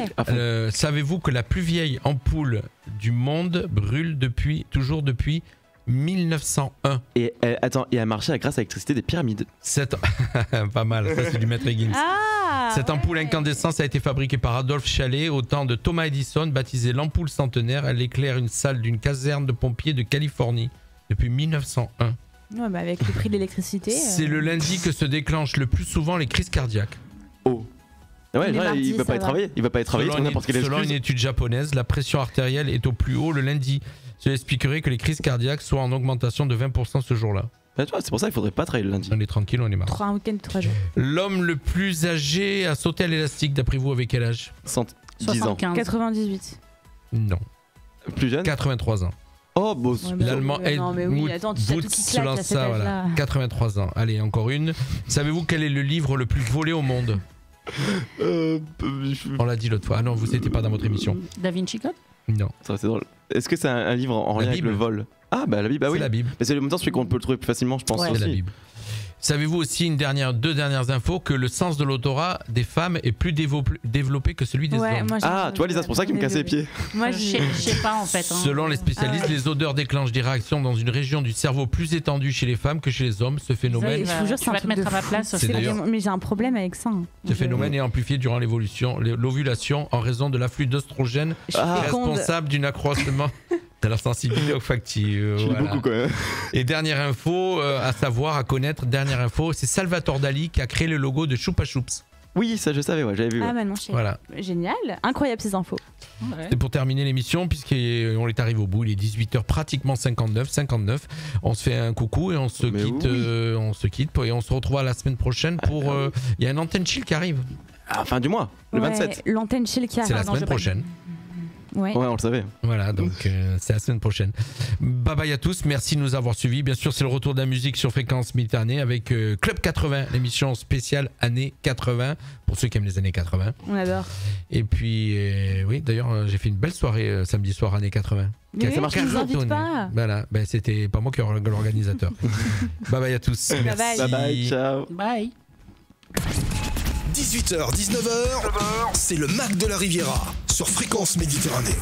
Savez-vous que la plus vieille ampoule du monde brûle toujours depuis 1901? Et attends, et elle marchait grâce à l'électricité des pyramides. Pas mal, ça c'est du maître Higgins. Cette ampoule incandescente a été fabriquée par Adolphe Chalet au temps de Thomas Edison, baptisée l'ampoule centenaire. Elle éclaire une salle d'une caserne de pompiers de Californie depuis 1901. Ouais, bah avec le prix de l'électricité. C'est le lundi que se déclenchent le plus souvent les crises cardiaques. Oh. Ouais, Les là, mardis, il va ça pas aller va. travailler. Il va pas aller travailler sur n'importe quelle Selon excuse. une étude japonaise, la pression artérielle est au plus haut le lundi. Cela expliquerait que les crises cardiaques soient en augmentation de 20% ce jour-là. Bah, tu vois, c'est pour ça qu'il faudrait pas travailler le lundi. On est tranquille, on est marre. 3 week-ends, 3 jours. L'homme le plus âgé à sauter à l'élastique, d'après vous, avec quel âge? 10 ans. 98. Non. Plus jeune? 83 ans. Oh, bon. Ouais, mais L'allemand non, mais oui, attends, tu sais tout Boots qui se claque lance à cet ça, voilà. âge-là. 83 ans. Allez, encore une. Savez-vous quel est le livre le plus volé au monde? On l'a dit l'autre fois. Ah non, vous n'étiez pas dans votre émission. Da Vinci Code? Non. Ça, c'est drôle. Est-ce que c'est un livre en La lien avec Bible. le vol? Ah, bah la Bible, bah oui. C'est la Bible. Mais c'est en même temps celui qu'on peut le trouver plus facilement, je pense. C'est aussi. la Bible. Savez-vous aussi deux dernières infos que le sens de l'odorat des femmes est plus développé que celui des Ouais, hommes. moi, j'ai- Ah, tu vois, Lisa, c'est pour ça qu'il me cassait les pieds. Moi, Je sais pas en fait. hein. Selon les spécialistes, Ah ouais. les odeurs déclenchent des réactions dans une région du cerveau plus étendue chez les femmes que chez les hommes. Ce phénomène, Je vous jure, Tu c'est un vas te truc mettre de à ma fou. place. C'est d'ailleurs- Mais j'ai un problème avec ça. hein. ce phénomène est amplifié durant l'ovulation en raison de l'afflux d'oestrogènes Je suis féconde. responsable d'un accroissement de la sensibilité olfactive. Je l'ai Voilà. beaucoup quand même. Et dernière info à savoir, à connaître, dernière info, c'est Salvatore Dali qui a créé le logo de Chupa Chups. Oui, ça je savais, ouais, j'avais vu. Ah Ouais. bah non, je sais. Voilà. Génial, incroyable ces infos. Ouais. C'est pour terminer l'émission, puisqu'on est arrivé au bout, il est 18h pratiquement 59. On se fait un coucou et on se Mais quitte, oui. et on se retrouve la semaine prochaine pour. Il y a une antenne chill qui arrive. À la fin du mois, le Ouais, 27. L'antenne chill qui C'est la arrive. semaine prochaine. Ouais. Ouais, on le savait. Voilà, donc c'est la semaine prochaine. Bye bye à tous, merci de nous avoir suivis. Bien sûr, c'est le retour de la musique sur Fréquence Méditerranée avec Club 80, l'émission spéciale années 80, pour ceux qui aiment les années 80. On adore. Et puis, oui, d'ailleurs, j'ai fait une belle soirée samedi soir années 80. Mais oui, tu nous invites pas. Voilà, ben, c'était pas moi qui suis l'organisateur. Bye bye à tous. Bye Merci. Bye bye, ciao. Bye. 18h, 19h, c'est le Mac de la Riviera sur Fréquence Méditerranée.